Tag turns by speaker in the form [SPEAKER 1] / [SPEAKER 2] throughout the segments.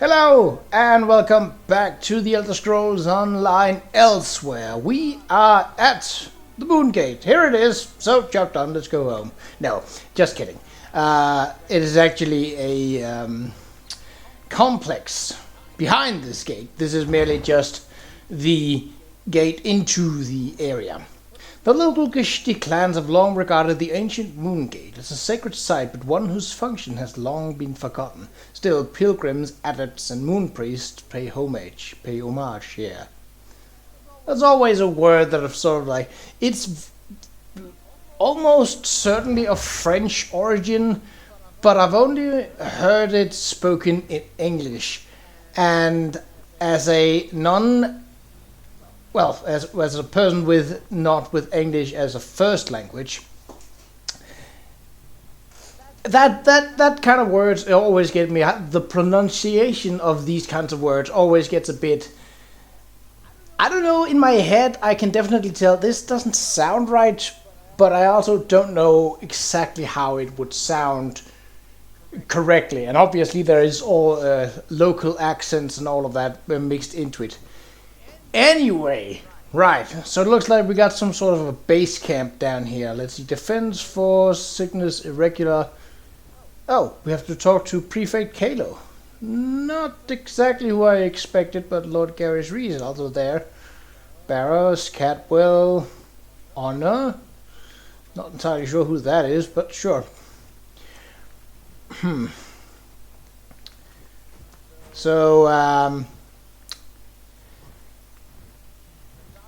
[SPEAKER 1] Hello and welcome back to the Elder Scrolls Online Elsweyr. We are at the Moon Gate. Here it is. So job done. Let's go home. No, just kidding. It is actually a complex behind this gate. This is merely just the gate into the area. The local Gishti clans have long regarded the ancient Moon Gate as a sacred site, but one whose function has long been forgotten. Still, pilgrims, adepts, and moon priests pay homage here. There's always a word that I've sort of like, it's almost certainly of French origin, but I've only heard it spoken in English. And as a as a person not with English as a first language, that kind of words always get me. The pronunciation of these kinds of words always gets a bit, I don't know, in my head I can definitely tell this doesn't sound right, but I also don't know exactly how it would sound correctly. And obviously there is all local accents and all of that mixed into it. Anyway, right, so it looks like we got some sort of a base camp down here. Let's see, defense force, sickness, irregular. Oh, we have to talk to Prefect Kalo. Not exactly who I expected, but Lord Qa'Rajh is also there. Barrows, Catwell, Honor. Not entirely sure who that is, but sure. So,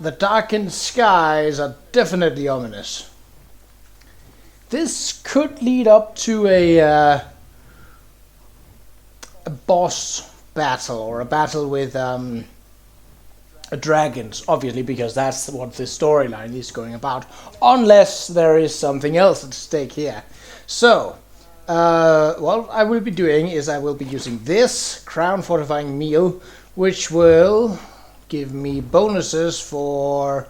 [SPEAKER 1] the darkened skies are definitely ominous. This could lead up to a boss battle, or a battle with dragons, obviously, because that's what the storyline is going about, unless there is something else at stake here. So, what I will be doing is I will be using this crown fortifying meal, which will give me bonuses for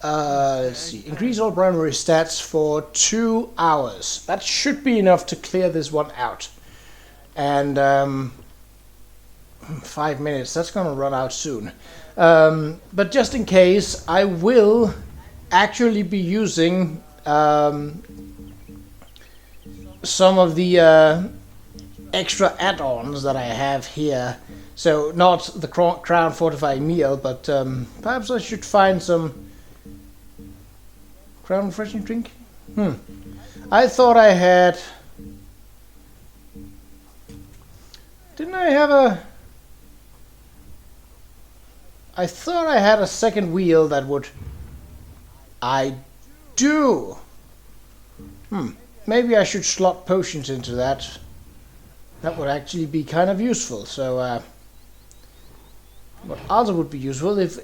[SPEAKER 1] let's see, increase all primary stats for 2 hours. That should be enough to clear this one out. And 5 minutes, that's gonna run out soon. But just in case, I will actually be using some of the extra add-ons that I have here. So not the crown fortifying meal, but perhaps I should find some crown refreshing drink. I thought I had. Didn't I have a? I thought I had a second wheel that would. I do. Maybe I should slot potions into that. That would actually be kind of useful. So. What also would be useful if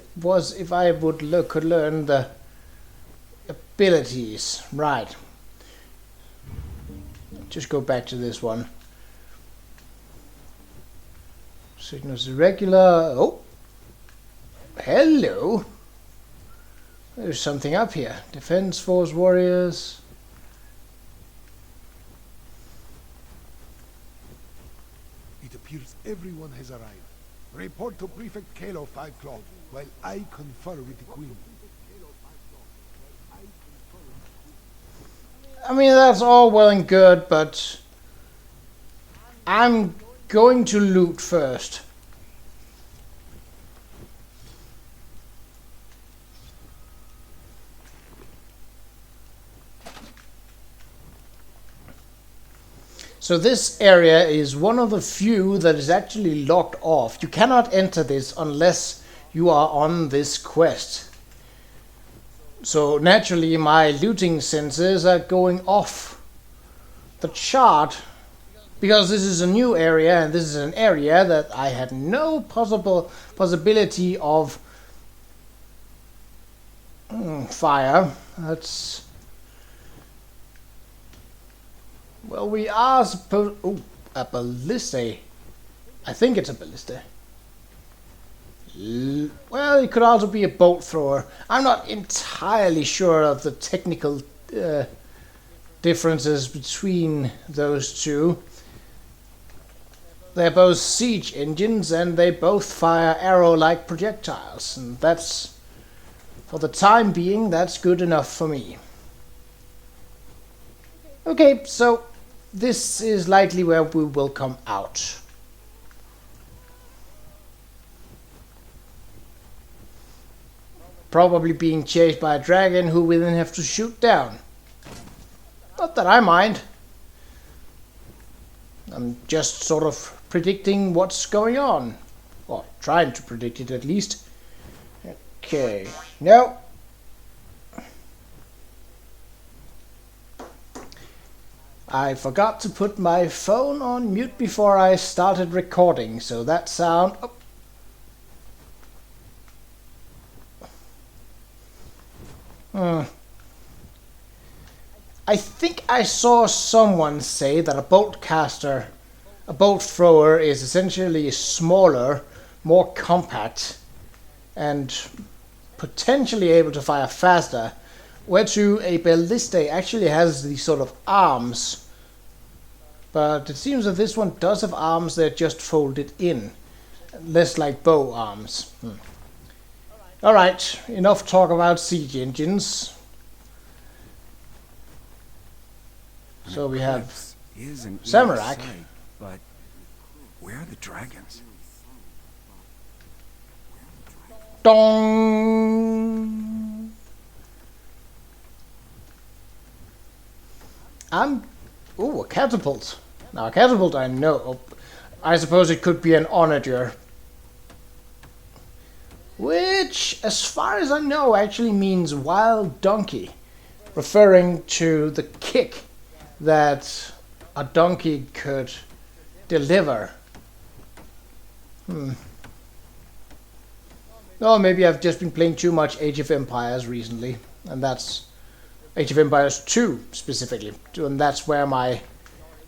[SPEAKER 1] I could learn the abilities. Right. Just go back to this one. Signals irregular. Oh. Hello. There's something up here. Defense force warriors.
[SPEAKER 2] It appears everyone has arrived. Report to Prefect Kalo 5 o'clock, while I confer with the Queen.
[SPEAKER 1] I mean, that's all well and good, but I'm going to loot first. So this area is one of the few that is actually locked off. You cannot enter this unless you are on this quest. So naturally my looting senses are going off the chart, because this is a new area and this is an area that I had no possibility of fire. That's... Well, we are supposed... Oh, a ballista. I think it's a ballista. Well, it could also be a bolt thrower. I'm not entirely sure of the technical differences between those two. They're both siege engines, and they both fire arrow-like projectiles, and that's, for the time being, that's good enough for me. Okay, so this is likely where we will come out. Probably being chased by a dragon who we then have to shoot down. Not that I mind. I'm just sort of predicting what's going on. Or trying to predict it at least. Okay. No. I forgot to put my phone on mute before I started recording, so that sound... Oh. I think I saw someone say that a bolt thrower is essentially smaller, more compact, and potentially able to fire faster, whereto a ballista actually has these sort of arms. But it seems that this one does have arms, they're just folded in, less like bow arms. Alright, enough talk about siege engines. So we have Samurai.
[SPEAKER 3] But where are the dragons?
[SPEAKER 1] Dong! Ooh, a catapult. Now a catapult I know. I suppose it could be an onager. Which, as far as I know, actually means wild donkey. Referring to the kick that a donkey could deliver. Oh, maybe I've just been playing too much Age of Empires recently, and that's Age of Empires 2 specifically, and that's where my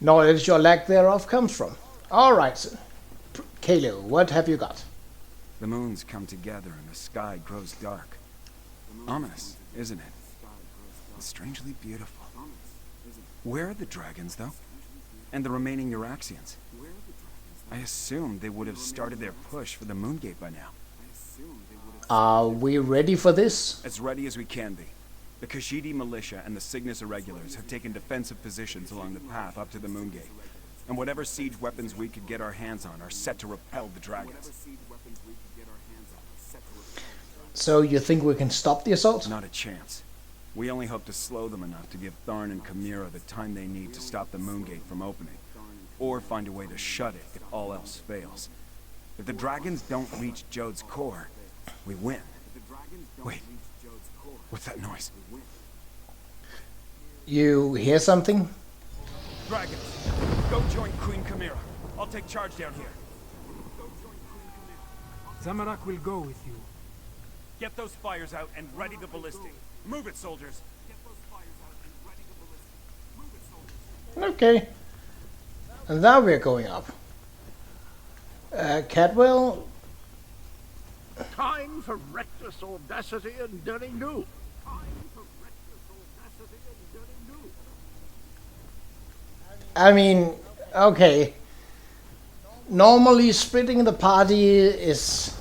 [SPEAKER 1] knowledge or lack thereof comes from. Alright, Kalo, what have you got?
[SPEAKER 3] The moons come together and the sky grows dark. Ominous, isn't it? It's strangely beautiful. Where are the dragons, though? And the remaining Euraxians? I assumed they would have started their push for the Moongate by now.
[SPEAKER 1] Are we ready for this?
[SPEAKER 3] As ready as we can be. The Khajiit militia and the Cygnus Irregulars have taken defensive positions along the path up to the Moongate. And whatever siege weapons we could get our hands on are set to repel the dragons.
[SPEAKER 1] So you think we can stop the assault?
[SPEAKER 3] Not a chance. We only hope to slow them enough to give Tharn and Chimera the time they need to stop the Moongate from opening. Or find a way to shut it if all else fails. If the dragons don't reach Jode's core, we win. Wait, what's that noise?
[SPEAKER 1] You hear something?
[SPEAKER 3] Dragons, go join Queen Chimera. I'll take charge down here.
[SPEAKER 4] Zamorak will go with you.
[SPEAKER 3] Get those fires out and ready the ballistic. Move it, soldiers.
[SPEAKER 1] Okay. And now we're going up. Cadwell?
[SPEAKER 5] Time for reckless audacity and daring do.
[SPEAKER 1] I mean, okay. Normally splitting the party is...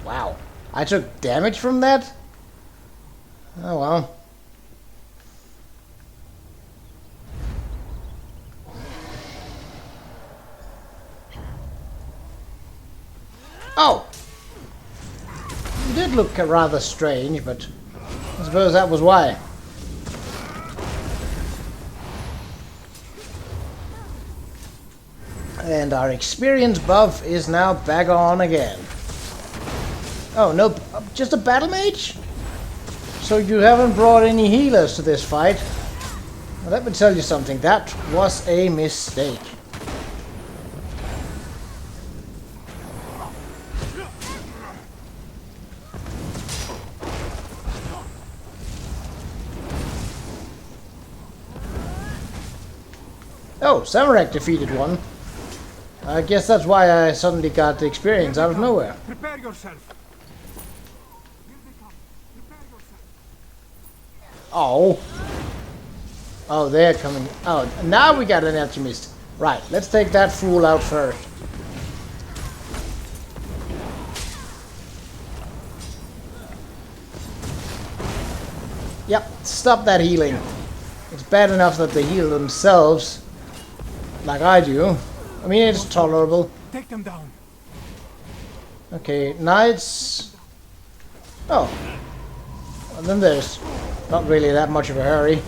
[SPEAKER 1] Wow. I took damage from that? Oh well. Oh! It did look rather strange, but I suppose that was why. And our experience buff is now back on again. Oh, no, just a battle mage? So you haven't brought any healers to this fight? Well, let me tell you something, that was a mistake. Oh, Samurai defeated one. I guess that's why I suddenly got the experience out of nowhere.
[SPEAKER 4] Prepare yourself.
[SPEAKER 1] Oh. Oh, they're coming. Oh, now we got an alchemist. Right, let's take that fool out first. Yep, stop that healing. It's bad enough that they heal themselves, like I do. I mean, it's tolerable.
[SPEAKER 4] Take them down.
[SPEAKER 1] Okay, knights. Oh. Well, then there's not really that much of a hurry.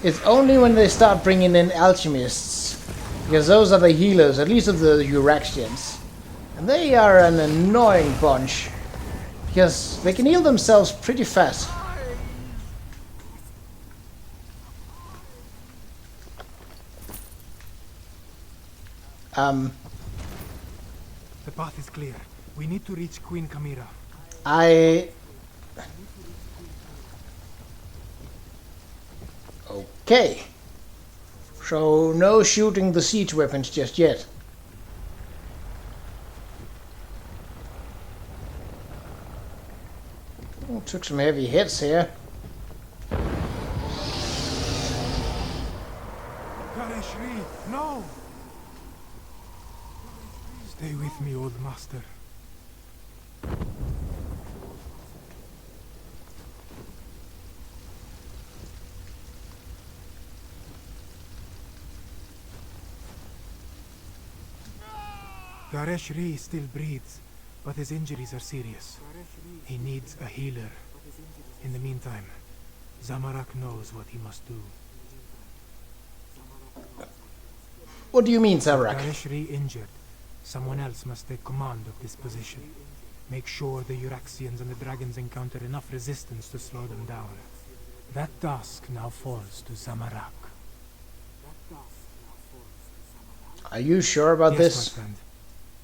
[SPEAKER 1] It's only when they start bringing in alchemists, because those are the healers, at least of the Qa'Rajhians. And they are an annoying bunch, because they can heal themselves pretty fast.
[SPEAKER 4] The path is clear. We need to reach Queen Qa'Rajh.
[SPEAKER 1] Okay. So, no shooting the siege weapons just yet. Oh, took some heavy hits here.
[SPEAKER 4] Qa'Rajh, no! Stay with me, old master. Qa'Rajh still breathes, but his injuries are serious. He needs a healer. In the meantime, Zamorak knows what he must do.
[SPEAKER 1] What do you mean, Qa'Rajh?
[SPEAKER 4] Qa'Rajh injured. Someone else must take command of this position. Make sure the Uraxians and the dragons encounter enough resistance to slow them down. That task now falls to Zamorak.
[SPEAKER 1] Are you sure about
[SPEAKER 4] Yes,
[SPEAKER 1] this?
[SPEAKER 4] my friend.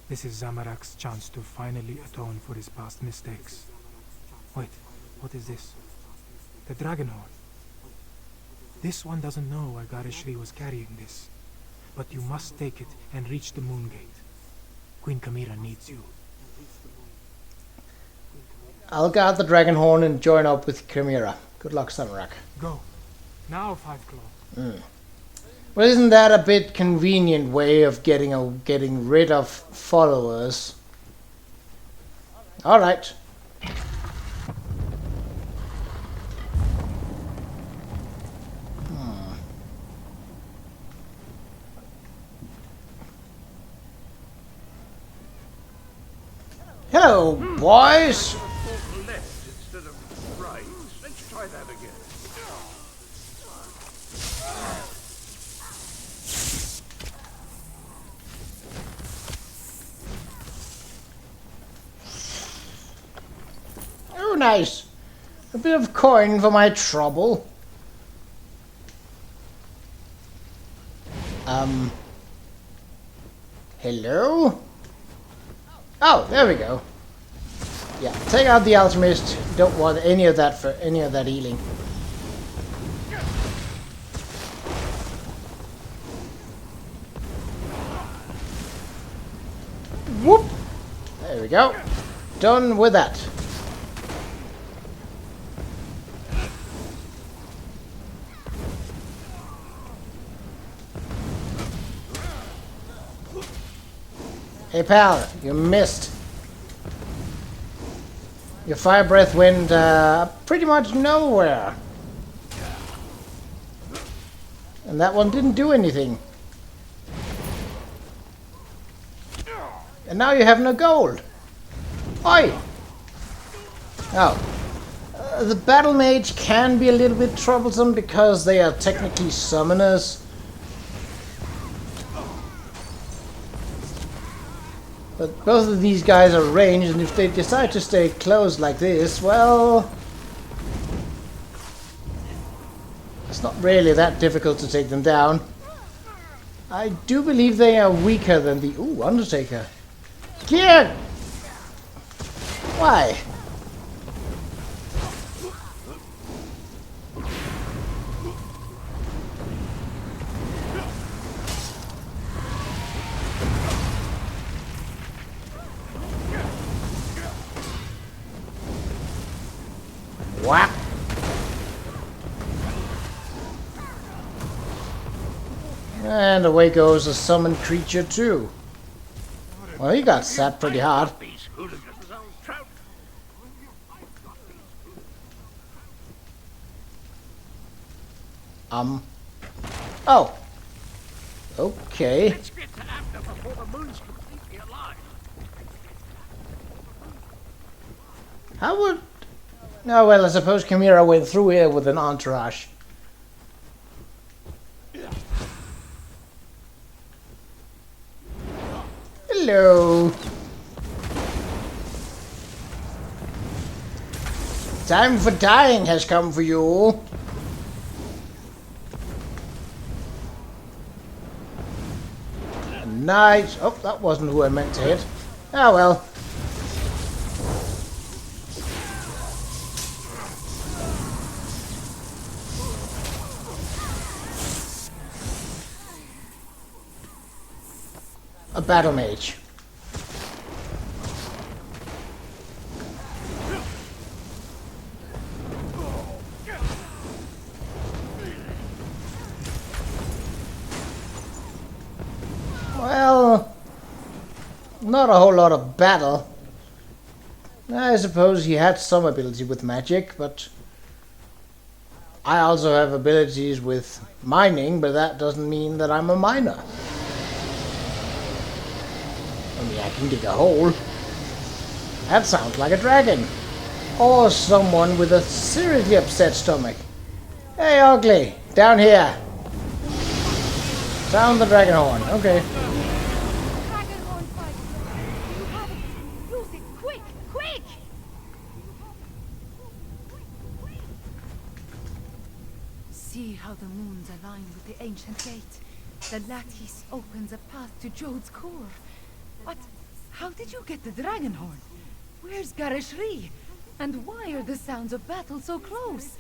[SPEAKER 4] This is Zamorak's chance to finally atone for his past mistakes. Wait, what is this? The dragon horn. This one doesn't know why Qa'Rajh was carrying this. But you must take it and reach the moon gate. Queen Qa'Rajh needs you.
[SPEAKER 1] I'll guard the dragon horn and join up with Qa'Rajh. Good luck, Zamorak.
[SPEAKER 4] Go. Now, Five Claw.
[SPEAKER 1] Well, isn't that a bit convenient way of getting rid of followers? All right. Hello, boys.
[SPEAKER 5] Left instead of right. Let's try that again.
[SPEAKER 1] Oh, nice. A bit of coin for my trouble. Hello? Oh, there we go. Yeah, take out the alchemist. Don't want any of that for any of that healing. Whoop! There we go. Done with that. Hey pal, you missed. Your fire breath went pretty much nowhere. And that one didn't do anything. And now you have no gold. Oi! Oh. The battle mage can be a little bit troublesome because they are technically summoners. But both of these guys are ranged, and if they decide to stay close like this, well... it's not really that difficult to take them down. I do believe they are weaker than the... Ooh, Undertaker. Clear! Why? Whap! And away goes a summoned creature too. Well, he got sapped pretty hard.
[SPEAKER 5] These hooligans are trout.
[SPEAKER 1] Oh. Okay.
[SPEAKER 5] Let's get to after before the moon's completely alive.
[SPEAKER 1] How would... No, well, I suppose Qa'Rajh went through here with an entourage. Hello. Time for dying has come for you. Nice. Oh, that wasn't who I meant to hit. Ah, well. A battle mage. Well, not a whole lot of battle. I suppose he had some ability with magic, but I also have abilities with mining, but that doesn't mean that I'm a miner. I mean, I can dig a hole. That sounds like a dragon. Or someone with a seriously upset stomach. Hey, Ugly, down here. Sound the dragon horn. Okay.
[SPEAKER 6] Dragon horn fight. You have it. Use it quick, quick! See how the moons align with the ancient gate. The lattice opens a path to Jode's core. But how did you get the dragon horn? Where's Qa'Rajh? And why are the sounds of battle so close?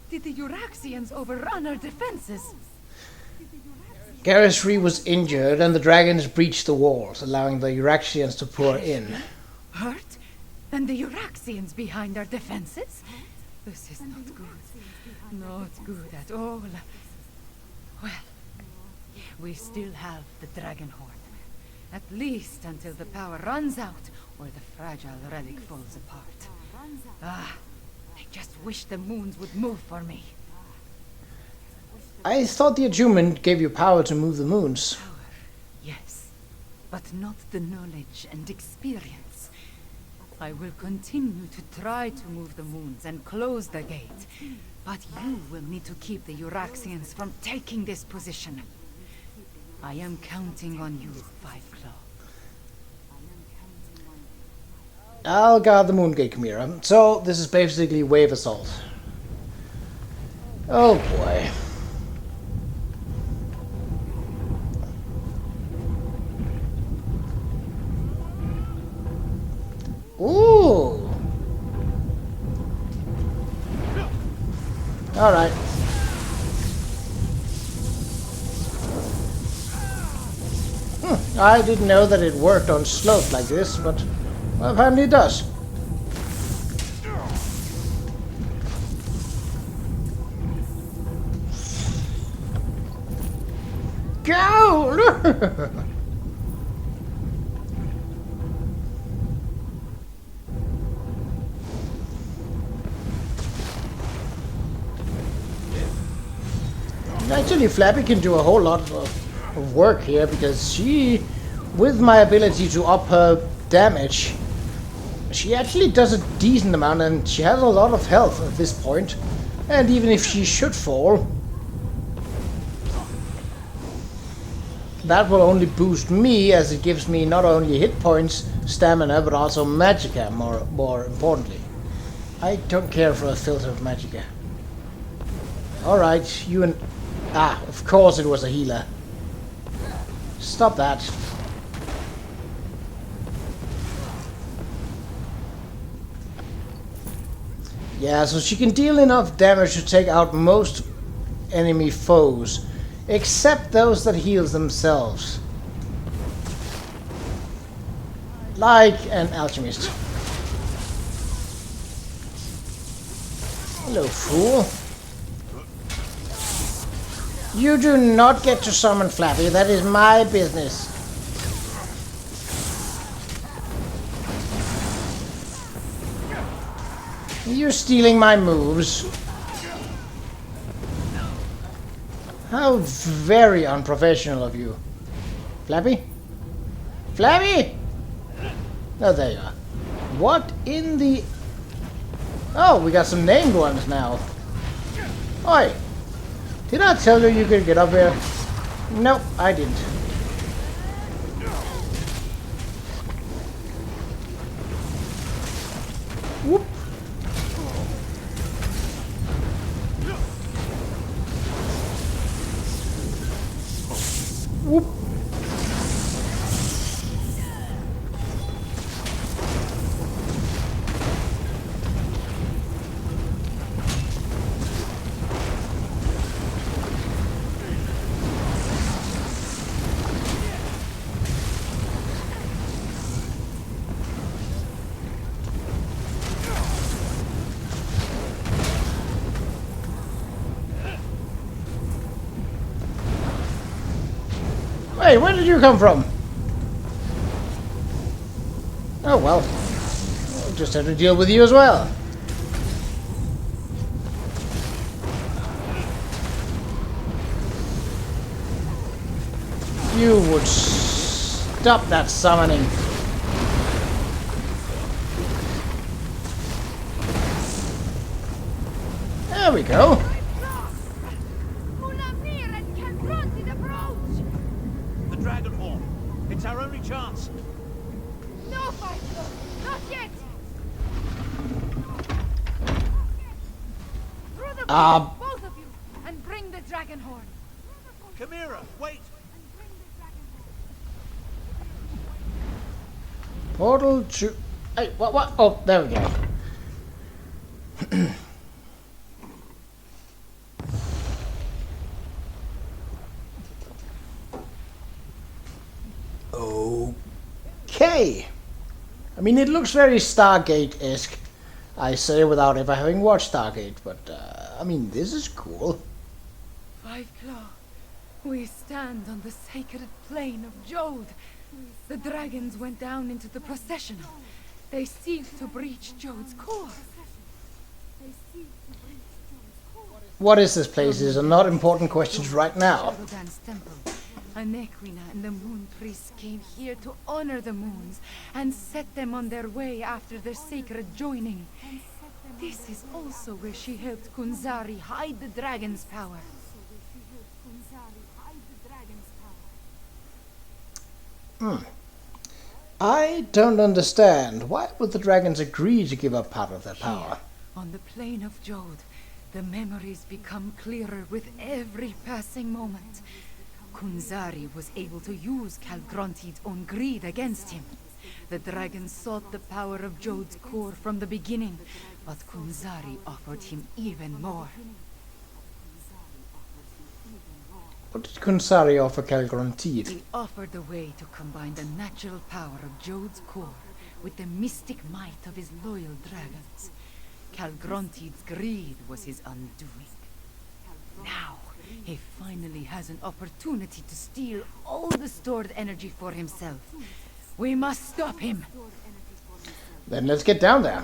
[SPEAKER 6] Did the Euraxians overrun our defenses?
[SPEAKER 1] Qa'Rajh was injured and the dragons breached the walls, allowing the Euraxians to pour in.
[SPEAKER 6] Hurt? And the Euraxians behind our defenses? This is not good. Not good at all. Well, we still have the dragon horn. At least until the power runs out or the fragile relic falls apart. Ah, I just wish the moons would move for me.
[SPEAKER 1] I thought the attunement gave you power to move the moons.
[SPEAKER 6] Power, yes, but not the knowledge and experience. I will continue to try to move the moons and close the gate, but you will need to keep the Euraxians from taking this position. I am counting on you, Five Claw.
[SPEAKER 1] I'll guard the Moongate, Qa'Rajh. So, this is basically wave assault. Oh boy. Ooh! Alright. I didn't know that it worked on slope like this, but well, apparently it does. Go! Actually, Flappy can do a whole lot of work here because she, with my ability to up her damage, she actually does a decent amount and she has a lot of health at this point. And even if she should fall, that will only boost me as it gives me not only hit points, stamina, but also magicka, more importantly. I don't care for a filter of magicka. Alright, you and... Ah, of course it was a healer. Stop that. Yeah, so she can deal enough damage to take out most enemy foes, except those that heal themselves. Like an alchemist. Hello, fool. You do not get to summon Flappy. That is my business. You're stealing my moves. How very unprofessional of you. Flappy? Flappy? Oh, there you are. What in the... Oh, we got some named ones now. Oi! Did I tell you you could get up here? Nope, I didn't. Whoop. Whoop. Hey, where did you come from? Oh well. I'll just have to deal with you as well. You would stop that summoning. There we go.
[SPEAKER 5] It's our only chance.
[SPEAKER 6] No fight! Not yet! Through the both of you, and bring the dragon horn.
[SPEAKER 5] Qa'Rajh, wait!
[SPEAKER 1] Portal to... Hey, what? Oh, there we go. Okay. I mean, it looks very Stargate-esque. I say without ever having watched Stargate, but, I mean, this is cool.
[SPEAKER 6] Five Claw, we stand on the sacred plane of Jode. The dragons went down into the processional. They seek to breach Jode's core.
[SPEAKER 1] What is this place? These are not important questions right now.
[SPEAKER 6] Temple. Anequina and the Moon Priests came here to honor the moons and set them on their way after their sacred joining. This is also where she helped Qa'Rajh hide the dragon's power.
[SPEAKER 1] I don't understand. Why would the dragons agree to give up part of their power?
[SPEAKER 6] On the plane of Jode, the memories become clearer with every passing moment. Qa'Rajh was able to use Qa'Rajh's own greed against him. The dragon sought the power of Jode's core from the beginning, but Qa'Rajh offered him even more.
[SPEAKER 1] What did Qa'Rajh offer Qa'Rajh?
[SPEAKER 6] He offered a way to combine the natural power of Jode's core with the mystic might of his loyal dragons. Qa'Rajh's greed was his undoing. Now, he finally has an opportunity to steal all the stored energy for himself. We must stop him.
[SPEAKER 1] Then let's get down there.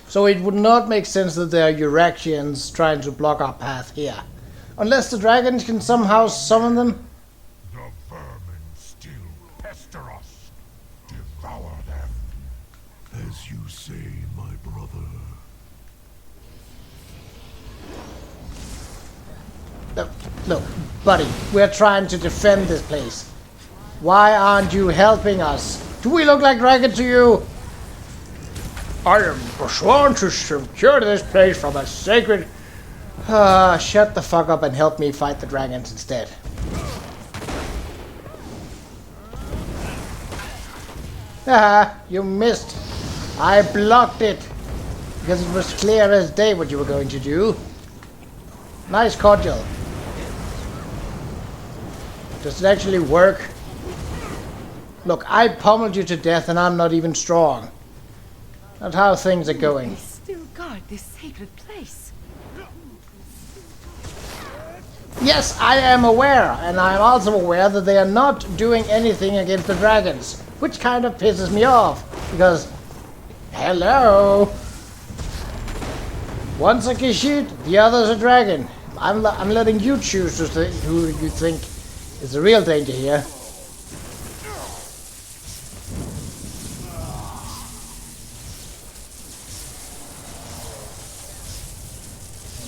[SPEAKER 1] So it would not make sense that there are Qa'Rajhians trying to block our path here. Unless the dragons can somehow summon them.
[SPEAKER 2] The vermin still pester us. Devour them. As you say, my brother.
[SPEAKER 1] Look, buddy, we're trying to defend this place. Why aren't you helping us? Do we look like dragons to you? I am sworn to secure this place from a sacred... shut the fuck up and help me fight the dragons instead. You missed. I blocked it. Because it was clear as day what you were going to do. Nice cordial. Does it actually work? Look, I pummeled you to death and I'm not even strong. That's how things are
[SPEAKER 6] They
[SPEAKER 1] going.
[SPEAKER 6] still guard this sacred place.
[SPEAKER 1] Yes, I am aware, and I'm also aware that they are not doing anything against the dragons, which kind of pisses me off, because, hello, one's a Khajiit, the other's a dragon. I'm letting you choose who you think is the real danger here.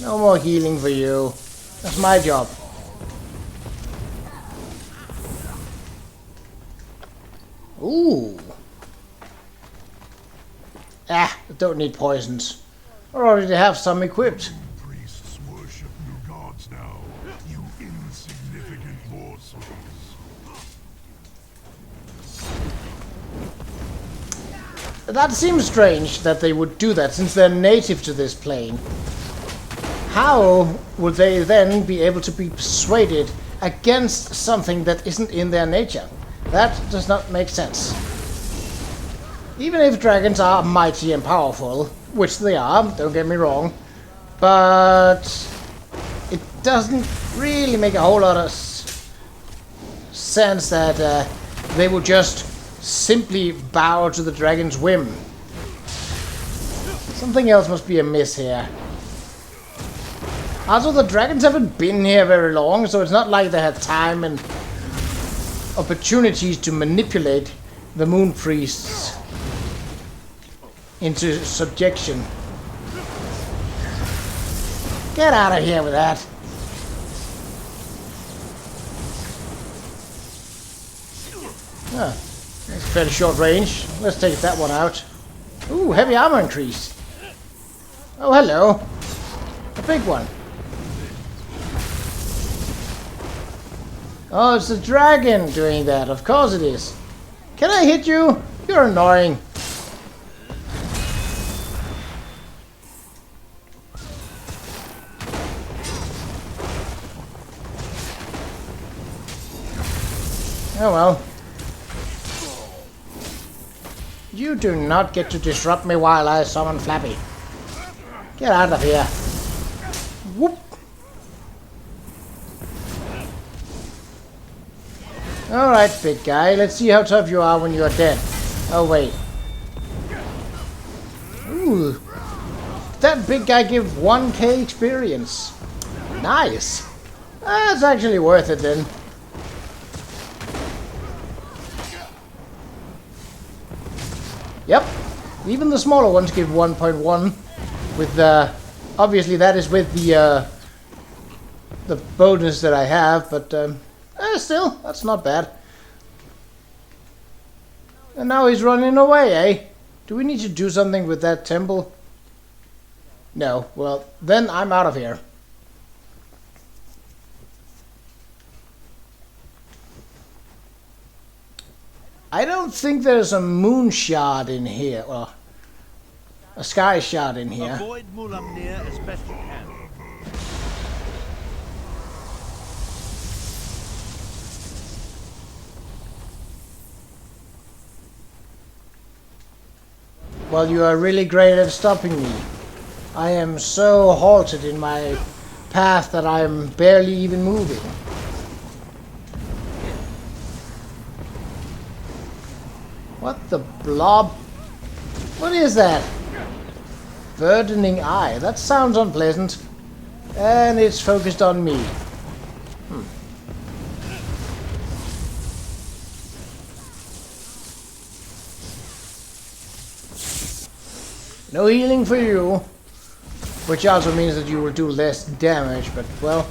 [SPEAKER 1] No more healing for you. That's my job. Ooh. Ah, I don't need poisons. I already have some equipped.
[SPEAKER 2] Priests worship new gods now, you insignificant morsels.
[SPEAKER 1] That seems strange that they would do that since they're native to this plane. How would they then be able to be persuaded against something that isn't in their nature? That does not make sense. Even if dragons are mighty and powerful, which they are, don't get me wrong, but it doesn't really make a whole lot of sense that they would just simply bow to the dragon's whim. Something else must be amiss here. Also, the dragons haven't been here very long, so it's not like they had time and opportunities to manipulate the moon priests into subjection. Get out of here with that. Ah, that's fairly short range. Let's take that one out. Ooh, heavy armor increase. Oh, hello. A big one. Oh, it's the dragon doing that. Of course it is. Can I hit you? You're annoying. Oh well. You do not get to disrupt me while I summon Flappy. Get out of here. Whoop. Alright, big guy. Let's see how tough you are when you're dead. Oh, wait. Ooh. That big guy give 1k experience. Nice. That's actually worth it then. Yep. Even the smaller ones give 1.1 with obviously that is with the bonus that I have, but still, that's not bad. And now he's running away, eh? Do we need to do something with that temple? No. Well, then I'm out of here. I don't think there's a moon shard in here. Well, a sky shard in here.
[SPEAKER 5] Avoid Mulamnir as best you can.
[SPEAKER 1] Well, you are really great at stopping me. I am so halted in my path that I'm barely even moving. What the blob? What is that? Burdening eye. That sounds unpleasant. And it's focused on me. No healing for you. Which also means that you will do less damage, but well.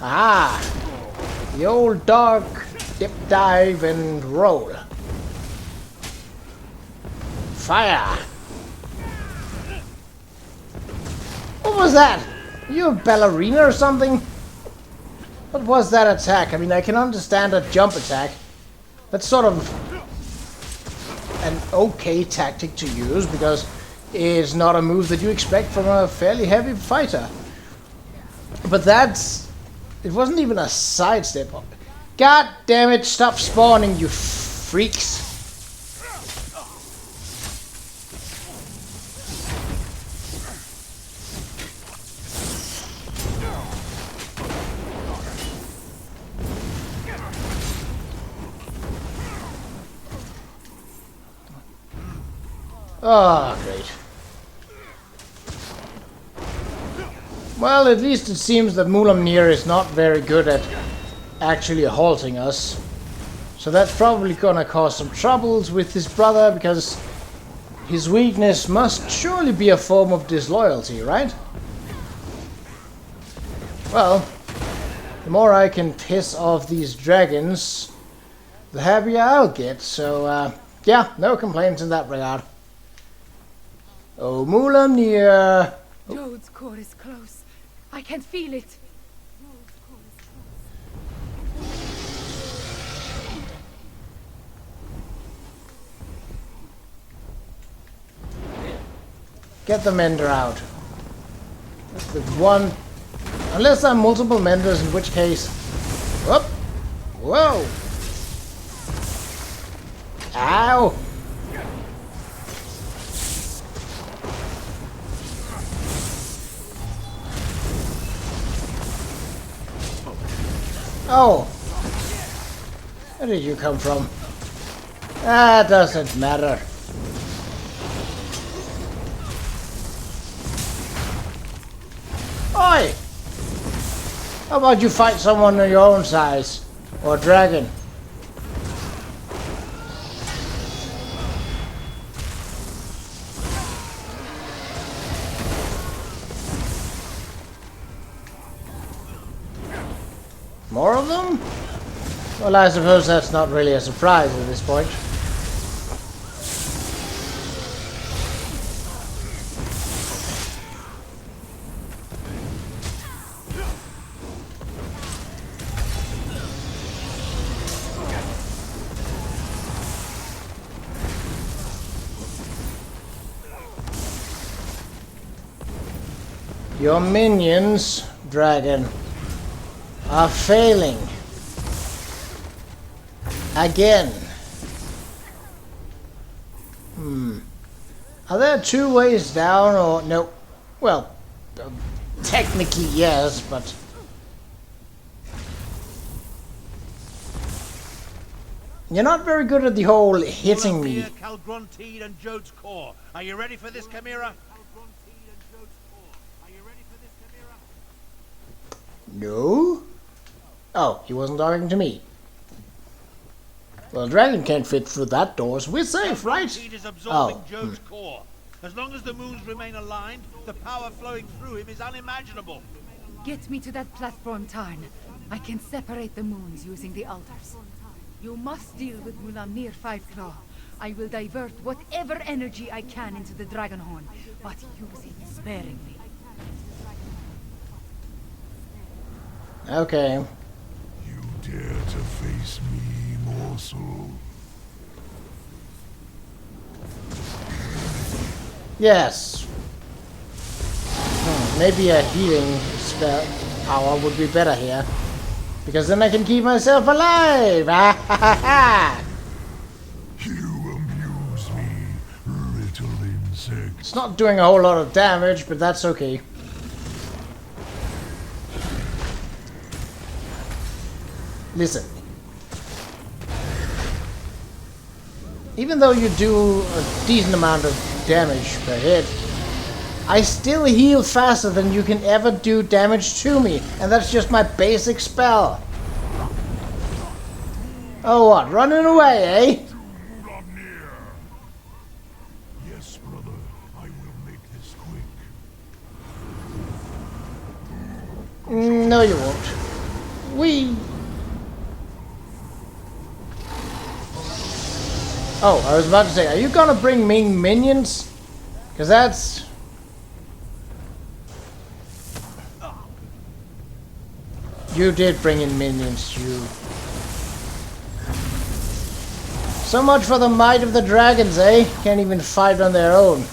[SPEAKER 1] Ah! The old dark dip, dive, and roll. Fire! What was that? Are you a ballerina or something? What was that attack? I mean, I can understand a jump attack. That's sort of an okay tactic to use because it's not a move that you expect from a fairly heavy fighter. But that's... it wasn't even a sidestep. God damn it, stop spawning, you freaks. Oh, great. Well, at least it seems that Mulamnir is not very good at actually halting us. So that's probably gonna cause some troubles with his brother, because his weakness must surely be a form of disloyalty, right? Well, the more I can piss off these dragons, the happier I'll get. So, yeah, no complaints in that regard. Oh, Mulamnir!
[SPEAKER 6] Jode's core is close. I can feel it.
[SPEAKER 1] Get the mender out. With one... Unless there are multiple menders, in which case... Whoop! Whoa! Ow! Oh! Where did you come from? That doesn't matter. Oi! How about you fight someone of your own size? Or dragon? More of them? Well, I suppose that's not really a surprise at this point. Your minions, dragon, are failing. Again. Are there two ways down or no? Well, technically yes, but... You're not very good at the whole hitting me.
[SPEAKER 5] Qa'Rajh and Jode's core. Are you ready for this, Chimera?
[SPEAKER 1] No? Oh, he wasn't talking to me. Well, dragon can't fit through that door, so we're safe, right?
[SPEAKER 5] Is absorbing Jode's core. As long as the moons remain aligned, the power flowing through him is unimaginable.
[SPEAKER 6] Get me to that platform, Tarn. I can separate the moons using the altars. You must deal with Mulamnir Fiveclaw. I will divert whatever energy I can into the Dragonhorn, but use it sparingly.
[SPEAKER 1] Okay.
[SPEAKER 2] You dare to face me, morsel?
[SPEAKER 1] Yes. Maybe a healing spell power would be better here. Because then I can keep myself alive!
[SPEAKER 2] You amuse me, little insect.
[SPEAKER 1] It's not doing a whole lot of damage, but that's okay. Listen. Even though you do a decent amount of damage per hit, I still heal faster than you can ever do damage to me, and that's just my basic spell. Oh what, running away, eh?
[SPEAKER 2] Yes, brother, I will make this quick.
[SPEAKER 1] No, you won't. Oh, I was about to say, are you gonna bring me minions? Because that's... You did bring in minions, you... So much for the might of the dragons, eh? Can't even fight on their own.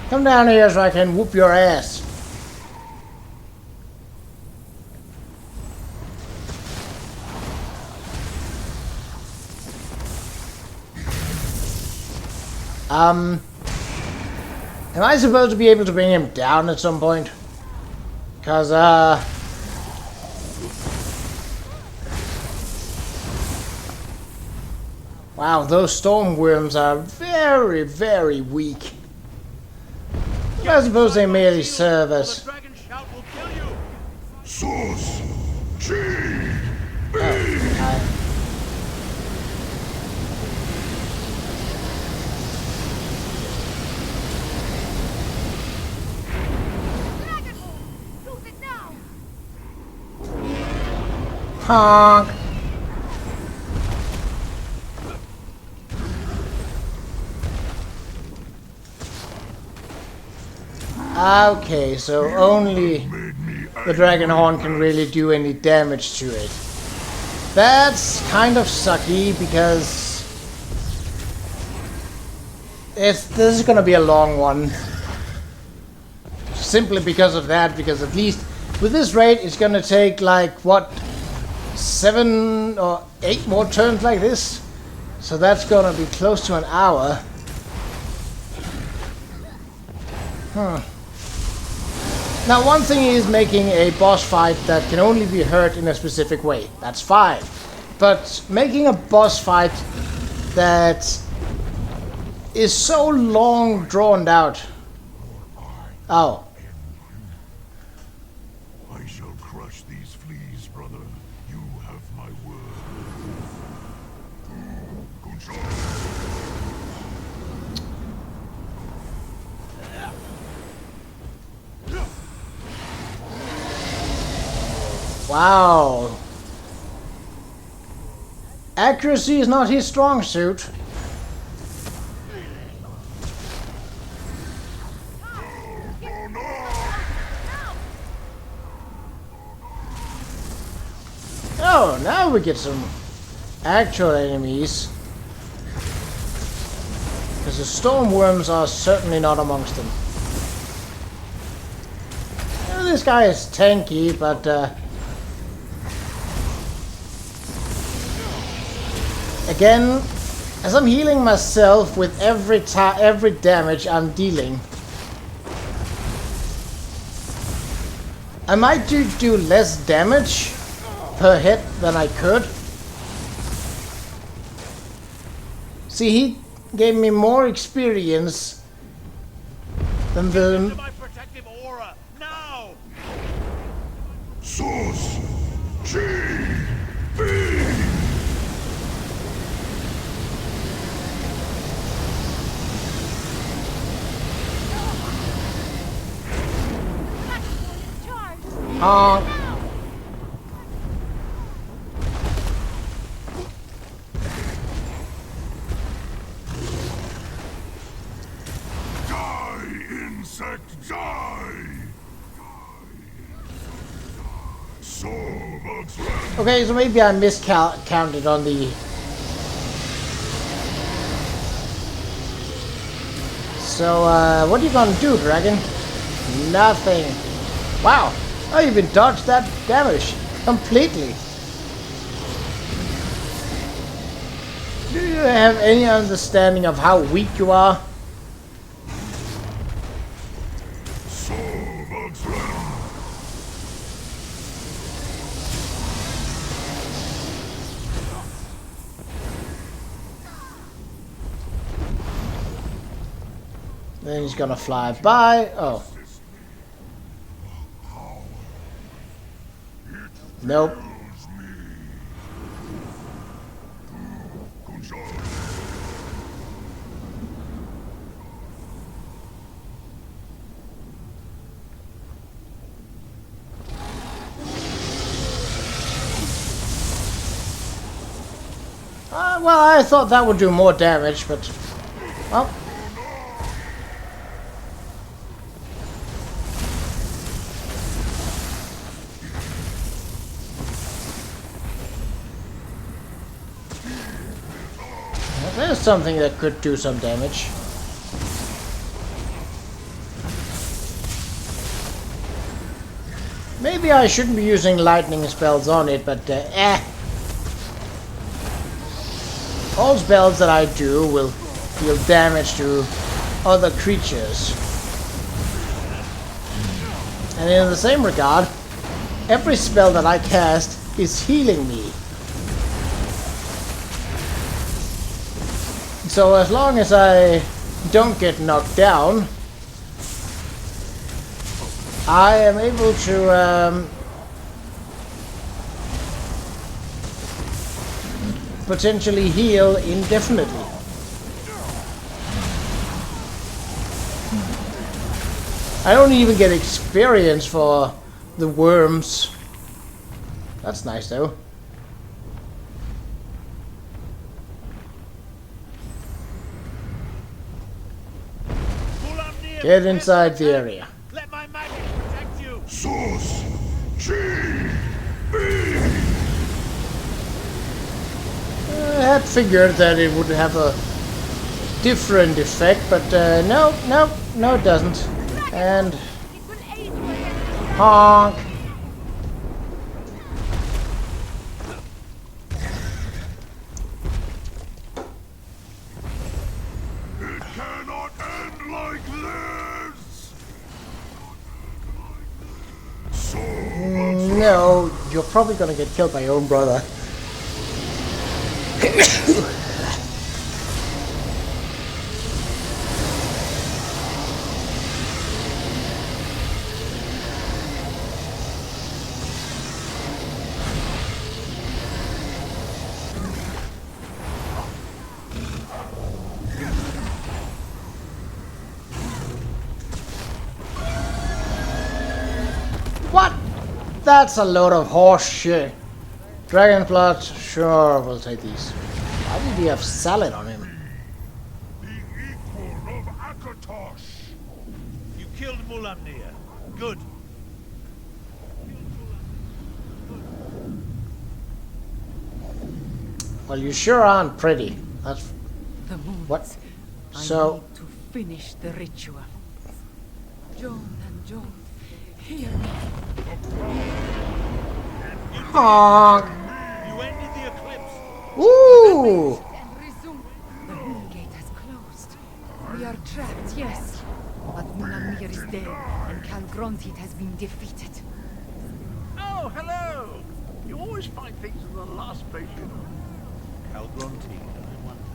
[SPEAKER 1] Come down here so I can whoop your ass. Am I supposed to be able to bring him down at some point? Because, wow, those storm worms are very, very weak. I suppose they merely serve as...
[SPEAKER 5] The dragon shout will kill you.
[SPEAKER 2] Source G.
[SPEAKER 1] Honk! Okay, so only the dragon horn can really do any damage to it. That's kind of sucky because this is gonna be a long one. Simply because of that, because at least with this rate it's gonna take like what, 7 or 8 more turns like this? So that's gonna be close to an hour. Now, one thing is making a boss fight that can only be hurt in a specific way. That's fine. But making a boss fight that is so long drawn out. Oh.
[SPEAKER 2] I shall crush these fleas, brother. You have my word.
[SPEAKER 1] Wow. Accuracy is not his strong suit. Oh, now we get some actual enemies. Because the storm worms are certainly not amongst them. Well, this guy is tanky, but again, as I'm healing myself with every damage I'm dealing, I might do less damage per hit than I could. See, he gave me more experience than the...
[SPEAKER 5] My protective aura now.
[SPEAKER 2] Source G. B.
[SPEAKER 1] Honk.
[SPEAKER 2] Die, insect, die! Soul of Slam.
[SPEAKER 1] Okay, so maybe I miscounted on the... So, what are you gonna do, dragon? Nothing. Wow, I even dodged that damage completely. Do you have any understanding of how weak you are?
[SPEAKER 2] Soul of Slam.
[SPEAKER 1] Then he's gonna fly by. Oh. Nope. Well, I thought that would do more damage, but... Well... There's something that could do some damage. Maybe I shouldn't be using lightning spells on it, but All spells that I do will deal damage to other creatures. And in the same regard, every spell that I cast is healing me. So as long as I don't get knocked down, I am able to potentially heal indefinitely. I don't even get experience for the worms. That's nice though. Get inside the area.
[SPEAKER 5] Let my magic protect you.
[SPEAKER 2] Source G.B.
[SPEAKER 1] I had figured that it would have a different effect, but no, it doesn't. And honk.
[SPEAKER 2] It cannot end like this. So
[SPEAKER 1] No, you're probably gonna get killed by your own brother. What? That's a load of horse shit. Dragon blood, sure, we'll take these. Why did he have salad on him?
[SPEAKER 2] the equal of Akatosh.
[SPEAKER 5] You killed Mulamnir. Good.
[SPEAKER 1] Well, you sure aren't pretty. That's
[SPEAKER 6] The moons.
[SPEAKER 1] what.
[SPEAKER 6] I
[SPEAKER 1] So,
[SPEAKER 6] need to finish the ritual. Jode and Jode, hear me.
[SPEAKER 1] honk.
[SPEAKER 5] You ended the eclipse.
[SPEAKER 1] Ooh.
[SPEAKER 6] And resume. The moon gate has closed. We are trapped, yes. But Mulamnir is dead, and Qa'Rajh has been defeated.
[SPEAKER 5] Oh, hello. You always find things in the last place you know. Qa'Rajh, I wonder.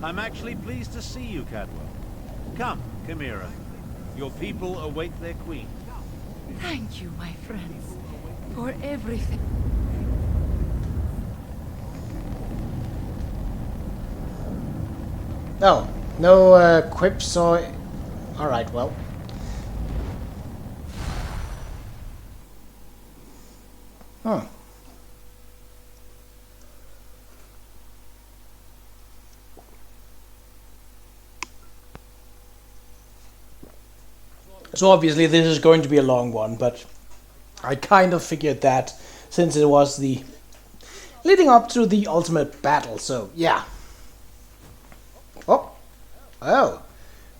[SPEAKER 5] I'm actually pleased to see you, Cadwell. Come, Qa'Rajh. Your people await their queen.
[SPEAKER 6] Thank you, my friends, for everything.
[SPEAKER 1] No, no quips or. All right, well. Huh. So obviously this is going to be a long one, but I kind of figured that since it was the leading up to the ultimate battle, so yeah. Oh,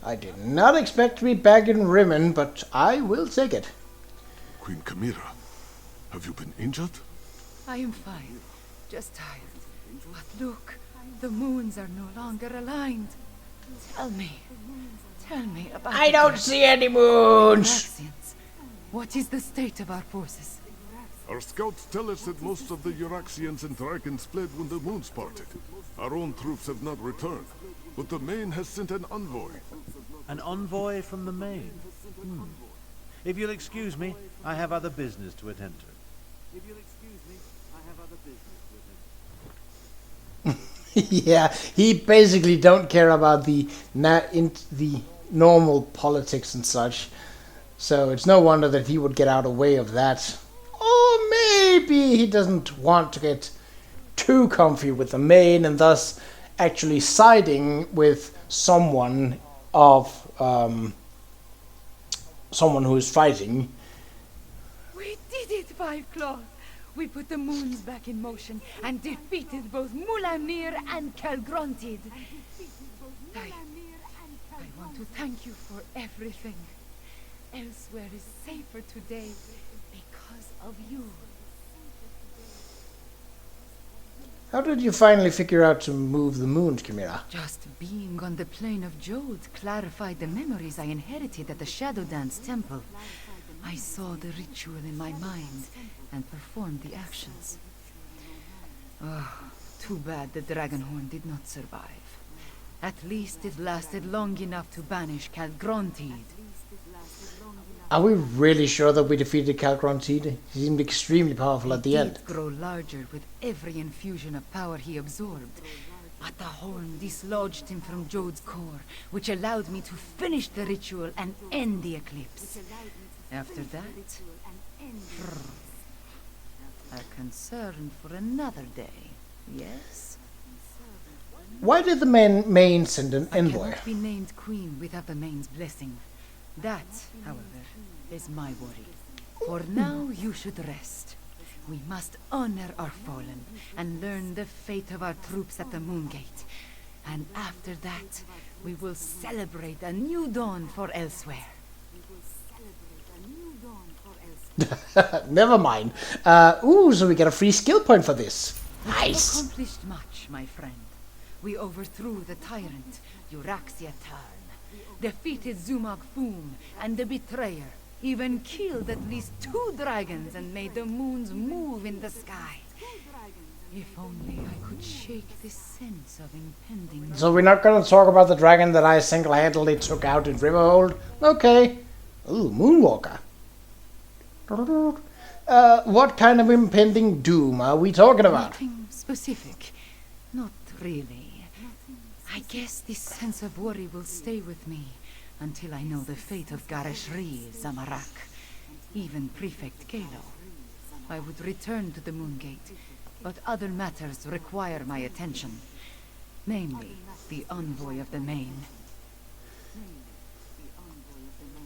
[SPEAKER 1] I did not expect to be back in Rimmon, but I will take it.
[SPEAKER 2] Queen Qa'Rajh, have you been injured?
[SPEAKER 6] I am fine, just tired. But look, the moons are no longer aligned. Tell me about
[SPEAKER 1] I
[SPEAKER 6] the
[SPEAKER 1] don't
[SPEAKER 6] Qa'Rajh.
[SPEAKER 1] see any moons!
[SPEAKER 6] Qa'Rajh. What is the state of our forces?
[SPEAKER 2] Our scouts tell us that most of the Qa'Rajh and dragons fled when the moons parted. Our own troops have not returned, but the Main has sent an envoy.
[SPEAKER 5] An envoy from the main. If you'll excuse me, I have other business to attend to.
[SPEAKER 1] Yeah, he basically don't care about the normal politics and such. So it's no wonder that he would get out of the way of that. Or maybe he doesn't want to get too comfy with the Main and thus actually siding with someone who is fighting.
[SPEAKER 6] We did it, Five Claw! We put the moons back in motion and defeated both Mulamnir and Qa'Rajh. I want to thank you for everything. Elsweyr is safer today because of you.
[SPEAKER 1] How did you finally figure out to move the moons, Qa'Rajh?
[SPEAKER 6] Just being on the plane of Jode clarified the memories I inherited at the Shadow Dance Temple. I saw the ritual in my mind and performed the actions. Oh, too bad the Dragonhorn did not survive. At least it lasted long enough to banish Qa'Rajh.
[SPEAKER 1] Are we really sure that we defeated Qa'Rajh? He seemed extremely powerful at the end.
[SPEAKER 6] He did grow larger with every infusion of power he absorbed. But the horn dislodged him from Jode's core, which allowed me to finish the ritual and end the eclipse. After that, a concern for another day, yes?
[SPEAKER 1] Why did the main send an
[SPEAKER 6] I
[SPEAKER 1] envoy?
[SPEAKER 6] cannot be named queen without the main's blessing. That, however, is my worry. For now, you should rest. We must honor our fallen and learn the fate of our troops at the Moongate. And after that, we will celebrate a new dawn for Elsweyr.
[SPEAKER 1] Never mind. Ooh, so we get a free skill point for this.
[SPEAKER 6] We
[SPEAKER 1] Nice.
[SPEAKER 6] accomplished much, my friend. We overthrew the tyrant, Qa'Rajh, defeated Zumog Foom and the Betrayer, even killed at least 2 dragons and made the moons move in the sky. If only I could shake this sense of impending...
[SPEAKER 1] So we're not gonna talk about the dragon that I single-handedly took out in Riverhold? Okay. Ooh, Moonwalker. What kind of impending doom are we talking about?
[SPEAKER 6] Nothing specific. Not really. I guess this sense of worry will stay with me until I know the fate of Qa'Rajh, Zamorak, even Prefect Kalo. I would return to the Moongate, but other matters require my attention. Namely, the envoy of the Main.